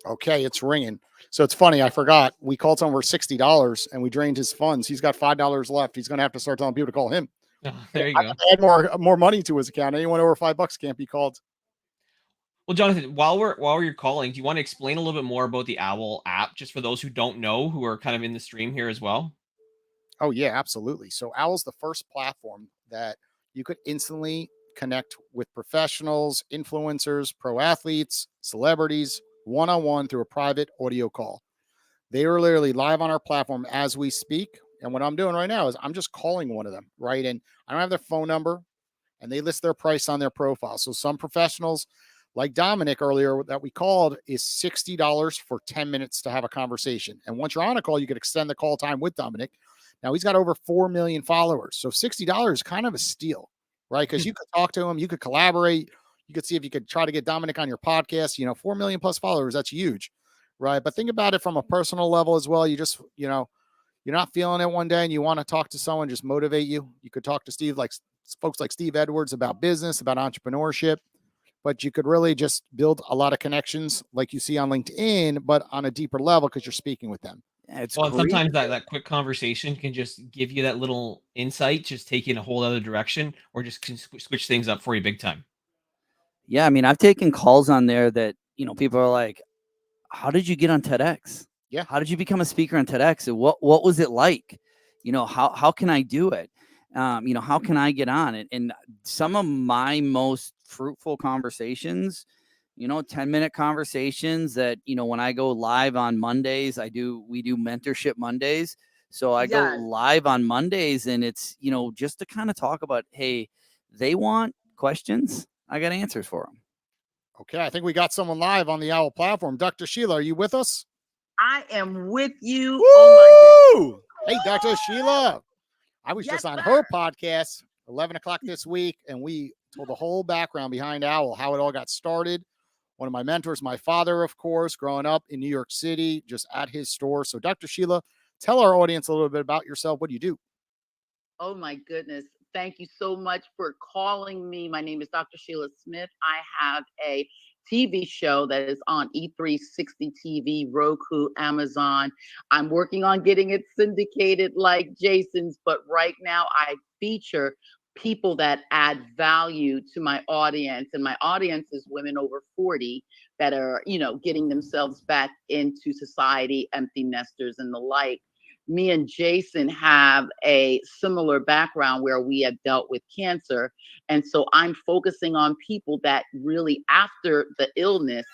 Speaker 3: Okay, it's ringing. So it's funny. I forgot. We called someone for $60 and we drained his funds. He's got $5 left. He's going to have to start telling people to call him.
Speaker 1: Oh, there you go.
Speaker 3: Add more money to his account. Anyone over $5 can't be called.
Speaker 1: Well, Jonathan, while you're calling, do you want to explain a little bit more about the Owl app, just for those who don't know, who are kind of in the stream here as well?
Speaker 3: Oh yeah, absolutely. So Owl's the first platform that you could instantly connect with professionals, influencers, pro athletes, celebrities, one-on-one through a private audio call. They are literally live on our platform as we speak. And what I'm doing right now is I'm just calling one of them, right? And I don't have their phone number, and they list their price on their profile. So some professionals, like Dominic earlier that we called, is $60 for 10 minutes to have a conversation. And once you're on a call, you could extend the call time with Dominic. Now he's got over 4 million followers. So $60 is kind of a steal, right? Because you could talk to him, you could collaborate, you could see if you could try to get Dominic on your podcast. 4 million plus followers, that's huge, right? But think about it from a personal level as well. You just, you're not feeling it one day and you want to talk to someone, just motivate you. You could talk to folks like Steve Edwards about business, about entrepreneurship, but you could really just build a lot of connections like you see on LinkedIn, but on a deeper level because you're speaking with them.
Speaker 5: Yeah, it's
Speaker 1: Well, and
Speaker 5: great.
Speaker 1: sometimes that quick conversation can just give you that little insight, just take you in a whole other direction, or just can switch things up for you big time.
Speaker 5: Yeah, I mean, I've taken calls on there that, people are like, how did you get on TEDx?
Speaker 3: Yeah.
Speaker 5: How did you become a speaker on TEDx? And what was it like? How can I do it? How can I get on it? And some of my most fruitful conversations, 10-minute conversations that, when I go live on Mondays, we do mentorship Mondays. So I go live on Mondays, and it's, just to kind of talk about, hey, they want questions. I got answers for them.
Speaker 3: Okay, I think we got someone live on the Owl platform. Dr. Sheila, are you with us?
Speaker 7: I am with you.
Speaker 3: Woo!
Speaker 7: Oh my
Speaker 3: Hey, Dr. Sheila. I was
Speaker 7: Yes,
Speaker 3: just on
Speaker 7: sir.
Speaker 3: her podcast, 11 o'clock this week, and we told the whole background behind Owl, how it all got started. One of my mentors, my father, of course, growing up in New York City, just at his store. So, Dr. Sheila, tell our audience a little bit about yourself. What do you do?
Speaker 7: Oh my goodness. Thank you so much for calling me. My name is Dr. Sheila Smith. I have a TV show that is on E360 TV, Roku, Amazon. I'm working on getting it syndicated like Jason's, but right now I feature people that add value to my audience. And my audience is women over 40 that are, getting themselves back into society, empty nesters and the like. Me and Jason have a similar background where we have dealt with cancer. And so I'm focusing on people that really, after the illness,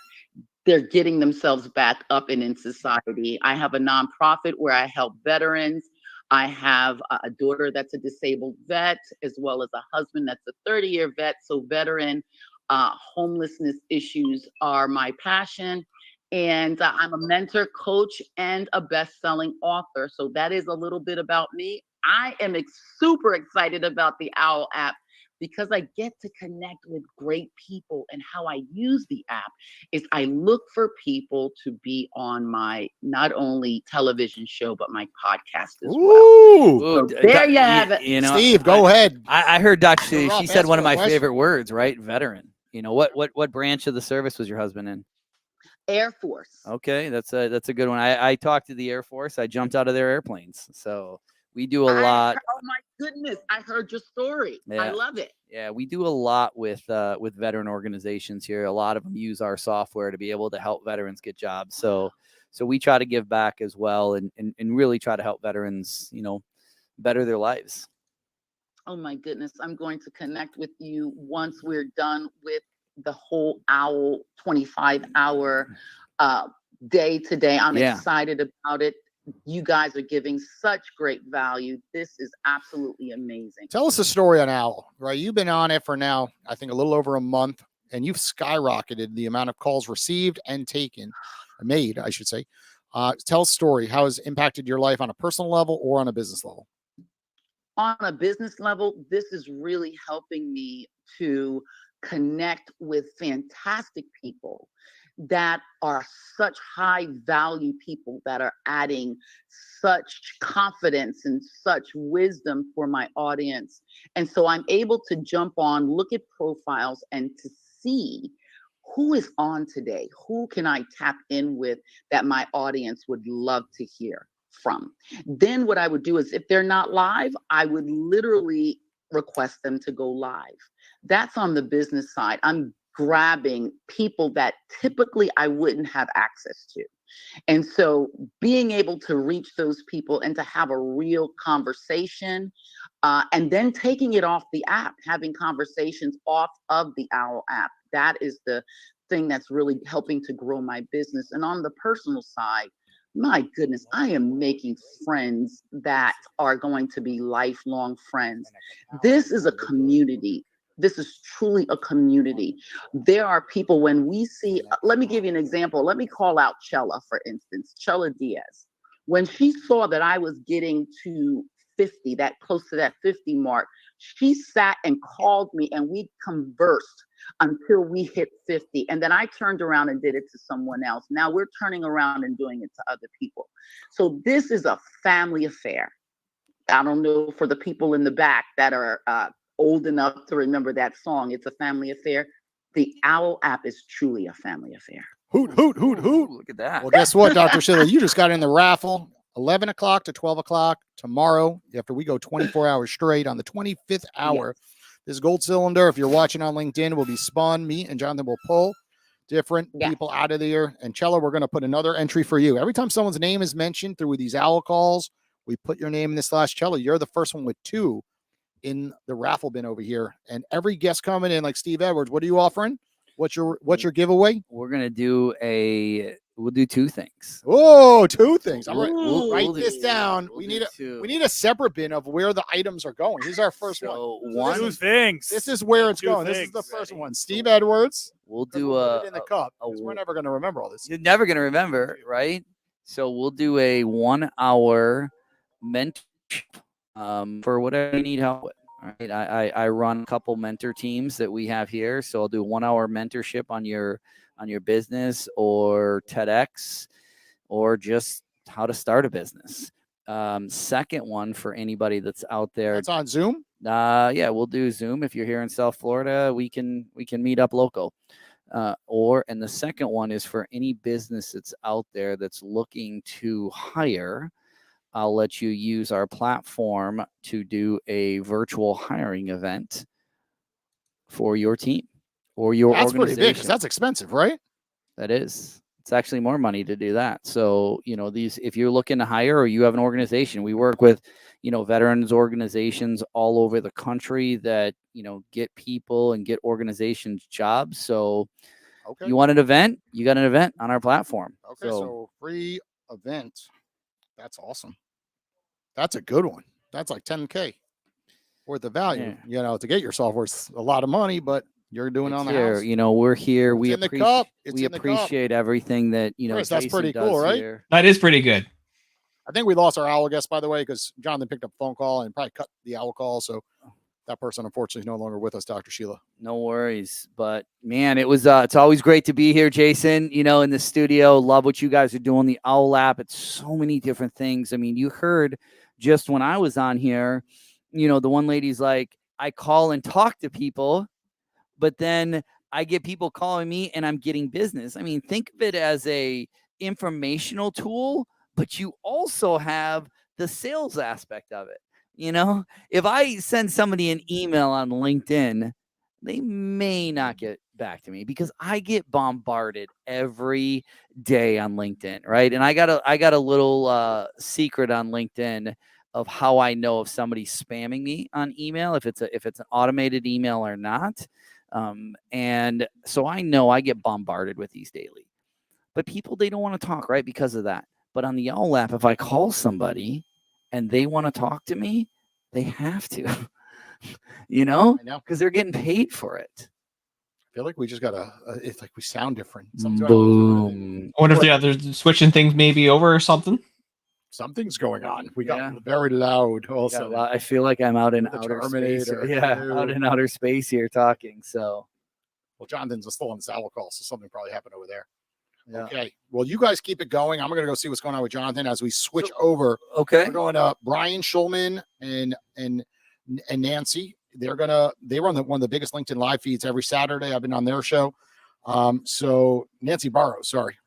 Speaker 7: they're getting themselves back up and in society. I have a nonprofit where I help veterans. I have a daughter that's a disabled vet, as well as a husband that's a 30-year vet. So veteran homelessness issues are my passion. And I'm a mentor, coach, and a best-selling author. So that is a little bit about me. I am super excited about the Owl app because I get to connect with great people. And how I use the app is I look for people to be on my not only television show, but my podcast as well. So there you have it.
Speaker 3: Steve, go ahead.
Speaker 5: I heard Dr. She
Speaker 3: You're up.
Speaker 5: said
Speaker 3: Ask
Speaker 5: one of
Speaker 3: her a
Speaker 5: my
Speaker 3: question.
Speaker 5: favorite words, right? Veteran. What branch of the service was your husband in?
Speaker 7: Air Force.
Speaker 5: Okay, that's a good one. I talked to the Air Force. I jumped out of their airplanes. So we do a lot.
Speaker 7: Oh my goodness. I heard your story.
Speaker 5: Yeah.
Speaker 7: I love it.
Speaker 5: Yeah, we do a lot with veteran organizations here. A lot of them use our software to be able to help veterans get jobs. So we try to give back as well and really try to help veterans, better their lives.
Speaker 7: Oh my goodness. I'm going to connect with you once we're done with the whole Owl 25-hour day today. I'm excited about it. You guys are giving such great value. This is absolutely amazing.
Speaker 3: Tell us a story on Owl, right? You've been on it for now, I think, a little over a month, and you've skyrocketed the amount of calls received and made, I should say. Tell a story. How has it impacted your life on a personal level or on a business level?
Speaker 7: On a business level, this is really helping me to connect with fantastic people that are such high value people that are adding such confidence and such wisdom for my audience. And so I'm able to jump on, look at profiles, and to see who is on today. Who can I tap in with that my audience would love to hear from? Then what I would do is, if they're not live, I would literally request them to go live. That's on the business side. I'm grabbing people that typically I wouldn't have access to. And so being able to reach those people and to have a real conversation, and then taking it off the app, having conversations off of the OWL app, that is the thing that's really helping to grow my business. And on the personal side, my goodness, I am making friends that are going to be lifelong friends. This is a community. This is truly a community. There are people, when we see, let me give you an example. Let me call out Chella, for instance, Chella Diaz. When she saw that I was getting to 50, that close to that 50 mark, she sat and called me and we conversed until we hit 50. And then I turned around and did it to someone else. Now we're turning around and doing it to other people. So this is a family affair. I don't know for the people in the back that are old enough to remember that song, It's a Family Affair. The OWL app is truly a family affair.
Speaker 3: Hoot, hoot, hoot, hoot.
Speaker 5: Look at that.
Speaker 3: Well, guess what, Dr. Sheila? You just got in the raffle. 11 o'clock to 12 o'clock tomorrow, after we go 24 hours straight on the 25th hour.
Speaker 7: Yes.
Speaker 3: This gold cylinder, if you're watching on LinkedIn, will be spun. Me and Jonathan will pull different people out of there. And Chella, we're going to put another entry for you. Every time someone's name is mentioned through these OWL calls, we put your name in this last Chella. You're the first one with 2 in the raffle bin over here. And every guest coming in, like Steve Edwards, what are you offering? What's your giveaway?
Speaker 5: We're gonna do we'll do 2 things.
Speaker 3: Oh, 2 things. I'm right.
Speaker 5: We'll
Speaker 3: Write
Speaker 5: do-
Speaker 3: this down.
Speaker 5: we'll
Speaker 3: We
Speaker 5: do
Speaker 3: need
Speaker 5: two.
Speaker 3: We need a separate bin of where the items are going. Here's our first one.
Speaker 5: So
Speaker 3: This
Speaker 4: 2
Speaker 3: is-
Speaker 4: things.
Speaker 3: This is where it's
Speaker 4: 2
Speaker 3: going. This is
Speaker 4: things.
Speaker 3: the first one. Steve Edwards.
Speaker 5: we'll
Speaker 3: 'Cause
Speaker 5: do
Speaker 3: we'll put it in the cup. 'Cause we're never going to remember all this.
Speaker 5: You're never gonna remember, right? So we'll do a 1-hour mentorship for whatever you need help with. All right. I run a couple mentor teams that we have here. So I'll do 1-hour mentorship on your business or TEDx or just how to start a business. Second one for anybody that's out there.
Speaker 3: That's on Zoom.
Speaker 5: Yeah, we'll do Zoom. If you're here in South Florida, we can meet up local. And the second one is for any business that's out there that's looking to hire. I'll let you use our platform to do a virtual hiring event for your team or your
Speaker 3: That's
Speaker 5: organization.
Speaker 3: pretty big because that's expensive, right?
Speaker 5: That is. It's actually more money to do that. So, if you're looking to hire or you have an organization, we work with, veterans organizations all over the country that, get people and get organizations jobs. So
Speaker 3: Okay.
Speaker 5: you want an event, you got an event on our platform.
Speaker 3: Okay. So free event. That's awesome. That's a good one. That's like 10K worth of value. To get your software, it's a lot of money, but you're doing it on the
Speaker 5: here.
Speaker 3: house.
Speaker 5: We're here.
Speaker 3: It's
Speaker 5: We
Speaker 3: in the cup. It's
Speaker 5: we
Speaker 3: in the cup.
Speaker 5: appreciate everything that
Speaker 3: Chris, that's
Speaker 5: Jason
Speaker 3: pretty
Speaker 5: does
Speaker 3: cool, right?
Speaker 5: here.
Speaker 1: That is pretty good.
Speaker 3: I think we lost our OWL guest, by the way, because Jonathan picked up a phone call and probably cut the OWL call. So that person, unfortunately, is no longer with us, Dr. Sheila.
Speaker 5: No worries. But man, it's always great to be here, Jason, in the studio. Love what you guys are doing. The OWL app. It's so many different things. I mean, you heard just when I was on here, the one lady's like, I call and talk to people, but then I get people calling me and I'm getting business. I mean, think of it as a informational tool, but you also have the sales aspect of it. If I send somebody an email on LinkedIn, they may not get back to me because I get bombarded every day on LinkedIn, right? And I got a little secret on LinkedIn of how I know if somebody's spamming me on email, if it's an automated email or not. And so I know I get bombarded with these daily. But people, they don't want to talk, right? Because of that. But on the OWL app, if I call somebody and they want to talk to me, they have to,
Speaker 3: I know.
Speaker 5: because they're getting paid for it.
Speaker 3: I feel like we just got it's like we sound different.
Speaker 5: Boom.
Speaker 1: I wonder if they're switching things maybe over or something.
Speaker 3: Something's going on. We got very loud also.
Speaker 5: I feel like I'm out in
Speaker 3: The
Speaker 5: outer space.
Speaker 3: Terminator,
Speaker 5: Yeah,
Speaker 3: too.
Speaker 5: out in outer space here talking. So
Speaker 3: Well, Jonathan's still on this OWL call, so something probably happened over there.
Speaker 5: Yeah.
Speaker 3: Okay. Well, you guys keep it going. I'm going to go see what's going on with Jonathan as we switch over.
Speaker 5: Okay.
Speaker 3: We're going to Brian Schulman and Nancy. They run one of the biggest LinkedIn live feeds every Saturday. I've been on their show. So Nancy Barrows, sorry.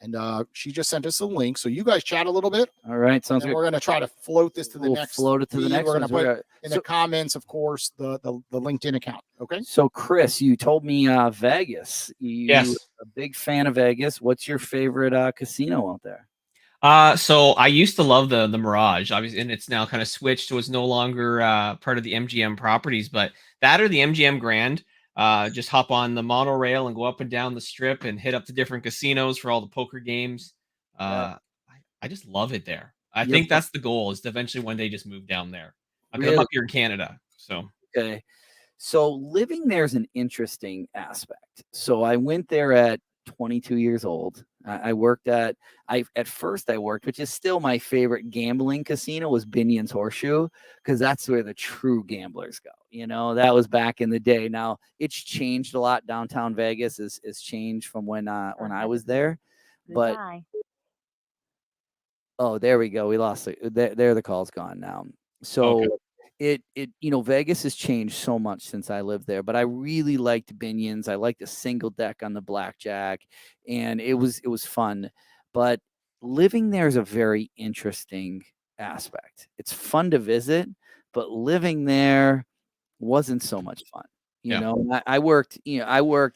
Speaker 3: And she just sent us a link. So you guys chat a little bit.
Speaker 5: All right. Sounds good.
Speaker 3: We're going to try to float this to the next.
Speaker 5: Float it to the
Speaker 3: feed.
Speaker 5: next
Speaker 3: We're
Speaker 5: one.
Speaker 3: going to put in the comments, of course, the LinkedIn account. Okay.
Speaker 5: So Chris, you told me Vegas.
Speaker 1: Yes.
Speaker 5: You're a big fan of Vegas. What's your favorite casino out there?
Speaker 1: So I used to love the Mirage, obviously, and it's now kind of switched to it's no longer part of the MGM properties, but that or the MGM Grand. Just hop on the monorail and go up and down the strip and hit up the different casinos for all the poker games. I just love it there. I think that's the goal, is to eventually one day just move down there. Because I'm up here in Canada. So
Speaker 5: okay. So living there is an interesting aspect. So I went there at 22 years old. I worked at first, which is still my favorite gambling casino, was Binion's Horseshoe, because that's where the true gamblers go. You know, that was back in the day. Now it's changed a lot. Downtown Vegas is changed from when I was there. But oh, there we go. We lost it. There the call's gone now. So it Vegas has changed so much since I lived there, but I really liked Binion's. I liked the single deck on the blackjack, and it was fun. But living there is a very interesting aspect. It's fun to visit, but living there wasn't so much fun. You know, I worked,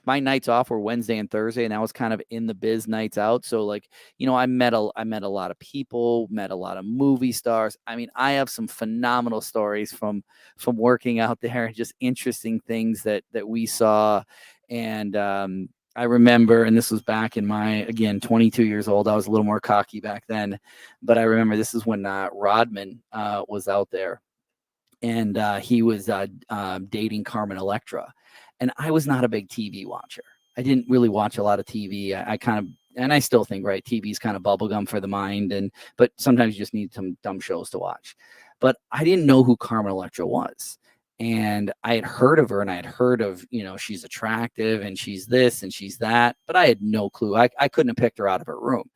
Speaker 5: my nights off were Wednesday and Thursday, and I was kind of in the biz nights out. So like, I met a lot of people, met a lot of movie stars. I mean, I have some phenomenal stories from working out there, and just interesting things that we saw. And I remember, and this was back in my, again, 22 years old. I was a little more cocky back then, but I remember this is when Rodman was out there. And he was dating Carmen Electra. And I was not a big TV watcher. I didn't really watch a lot of TV. I kind of, and I still think, right, TV is kind of bubblegum for the mind. But sometimes you just need some dumb shows to watch. But I didn't know who Carmen Electra was. And I had heard of her, and I had heard of, she's attractive and she's this and she's that. But I had no clue. I couldn't have picked her out of her room.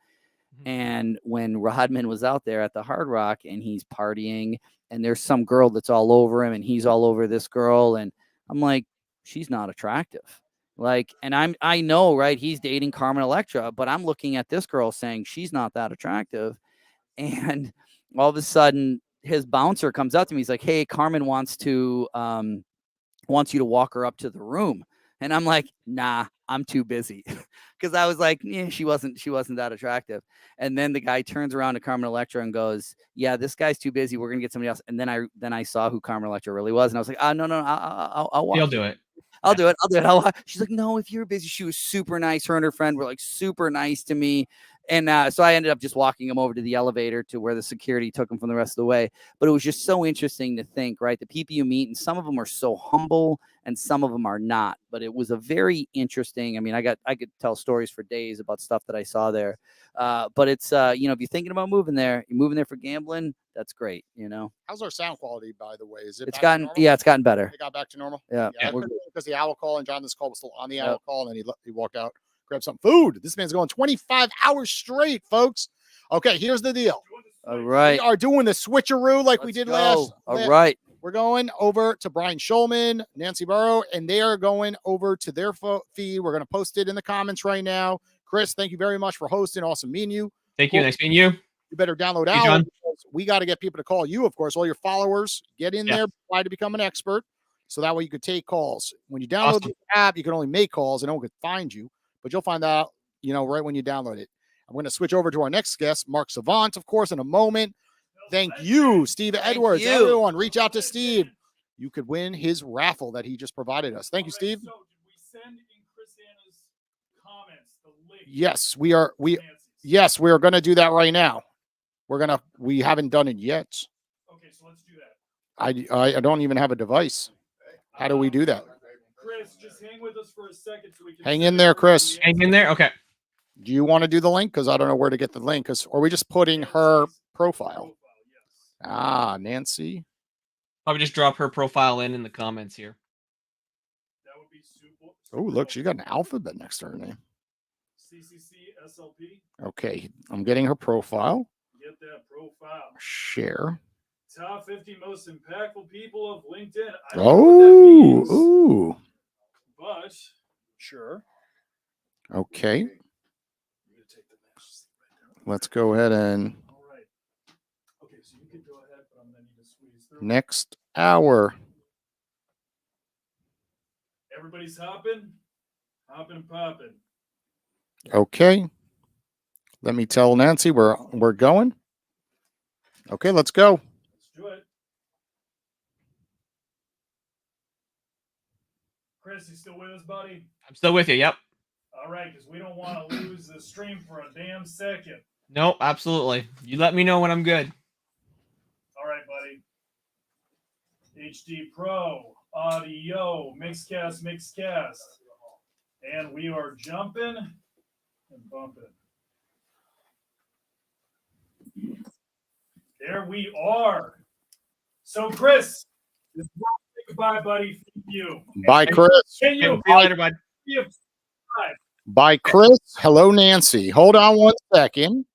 Speaker 5: And when Rodman was out there at the Hard Rock and he's partying, and there's some girl that's all over him and he's all over this girl, and I'm like, she's not attractive. Like, and I know, right, he's dating Carmen Electra, but I'm looking at this girl saying she's not that attractive. And all of a sudden his bouncer comes up to me. He's like, hey, Carmen wants you to walk her up to the room. And I'm like, nah, I'm too busy. Because I was like, yeah, she wasn't that attractive. And then the guy turns around to Carmen Electra and goes, yeah, this guy's too busy. We're gonna get somebody else. And then I saw who Carmen Electra really was, and I was like, no, I'll watch.
Speaker 1: You'll do it.
Speaker 5: I'll do it. She's like, no, if you're busy. She was super nice. Her and her friend were like super nice to me. And so I ended up just walking him over to the elevator to where the security took him from the rest of the way. But it was just so interesting to think, right? The people you meet, and some of them are so humble and some of them are not. But it was a very interesting, I mean, I could tell stories for days about stuff that I saw there. But it's, if you're thinking about moving there, you're moving there for gambling, that's great,
Speaker 3: How's our sound quality, by the way? Is it?
Speaker 5: It's gotten better.
Speaker 3: It got back to normal.
Speaker 5: Yeah.
Speaker 3: Because the owl call and Jonathan's call was still on the owl call, and then he walked out, grabbed some food. This man's going 25 hours straight, folks. Okay, here's the deal.
Speaker 5: All right.
Speaker 3: We are doing the switcheroo like we did last.
Speaker 5: All right.
Speaker 3: We're going over to Brian Schulman, Nancy Burrow, and they are going over to their feed. We're going to post it in the comments right now. Chris, thank you very much for hosting. Awesome meeting you.
Speaker 1: Thank you. Nice meeting you.
Speaker 3: You better download
Speaker 1: Hey,
Speaker 3: Owl.
Speaker 1: John.
Speaker 3: We got to get people to call you, of course. All your followers, get in there, try to become an expert. So that way you could take calls. When you download the app, you can only make calls and no one could find you. But you'll find out, right when you download it. I'm going to switch over to our next guest, Mark Savant, of course, in a moment. Thank you, Steve Edwards. Everyone, reach out to Steve. You could win his raffle that he just provided us. Thank you, Steve.
Speaker 4: So did we send in Chris Anna's comments the link?
Speaker 3: Yes, we are. Yes, we are going to do that right now. We haven't done it yet.
Speaker 4: Okay, so let's do that.
Speaker 3: I don't even have a device. How do we do that?
Speaker 4: Chris, just hang with us for a second so we can
Speaker 3: hang in there, Chris.
Speaker 1: Hang in there. Okay.
Speaker 3: Do you want to do the link? Because I don't know where to get the link. Or are we just putting her profile? Ah, Nancy.
Speaker 1: Probably just drop her profile in the comments here.
Speaker 4: That would be super.
Speaker 3: Oh, look, she got an alphabet next to her name.
Speaker 4: CCC SLP.
Speaker 3: Okay, I'm getting her profile.
Speaker 4: Get that profile.
Speaker 3: Share.
Speaker 4: Top 50 most impactful people of LinkedIn. I don't know what that means,
Speaker 3: Ooh.
Speaker 4: but sure.
Speaker 3: Okay.
Speaker 4: You're gonna take the match seat right there.
Speaker 3: Let's go ahead and
Speaker 4: All right. Okay, so you can go ahead, but I'm gonna need to squeeze through.
Speaker 3: next hour.
Speaker 4: Everybody's hopping and popping.
Speaker 3: Okay. Let me tell Nancy we're going. Okay, let's go.
Speaker 4: Let's do it. Chris, you still with us, buddy?
Speaker 1: I'm still with you. Yep.
Speaker 4: All right, because we don't want to lose the stream for a damn second.
Speaker 1: Nope, absolutely. You let me know when I'm good.
Speaker 4: All right, buddy. HD Pro, audio, mixcast. And we are jumping and bumping. There we are. So, Chris, this is goodbye, buddy. Thank you.
Speaker 3: Bye, Chris.
Speaker 4: Can you?
Speaker 1: See you later, bud.
Speaker 3: Bye, Chris. Hello, Nancy. Hold on one second.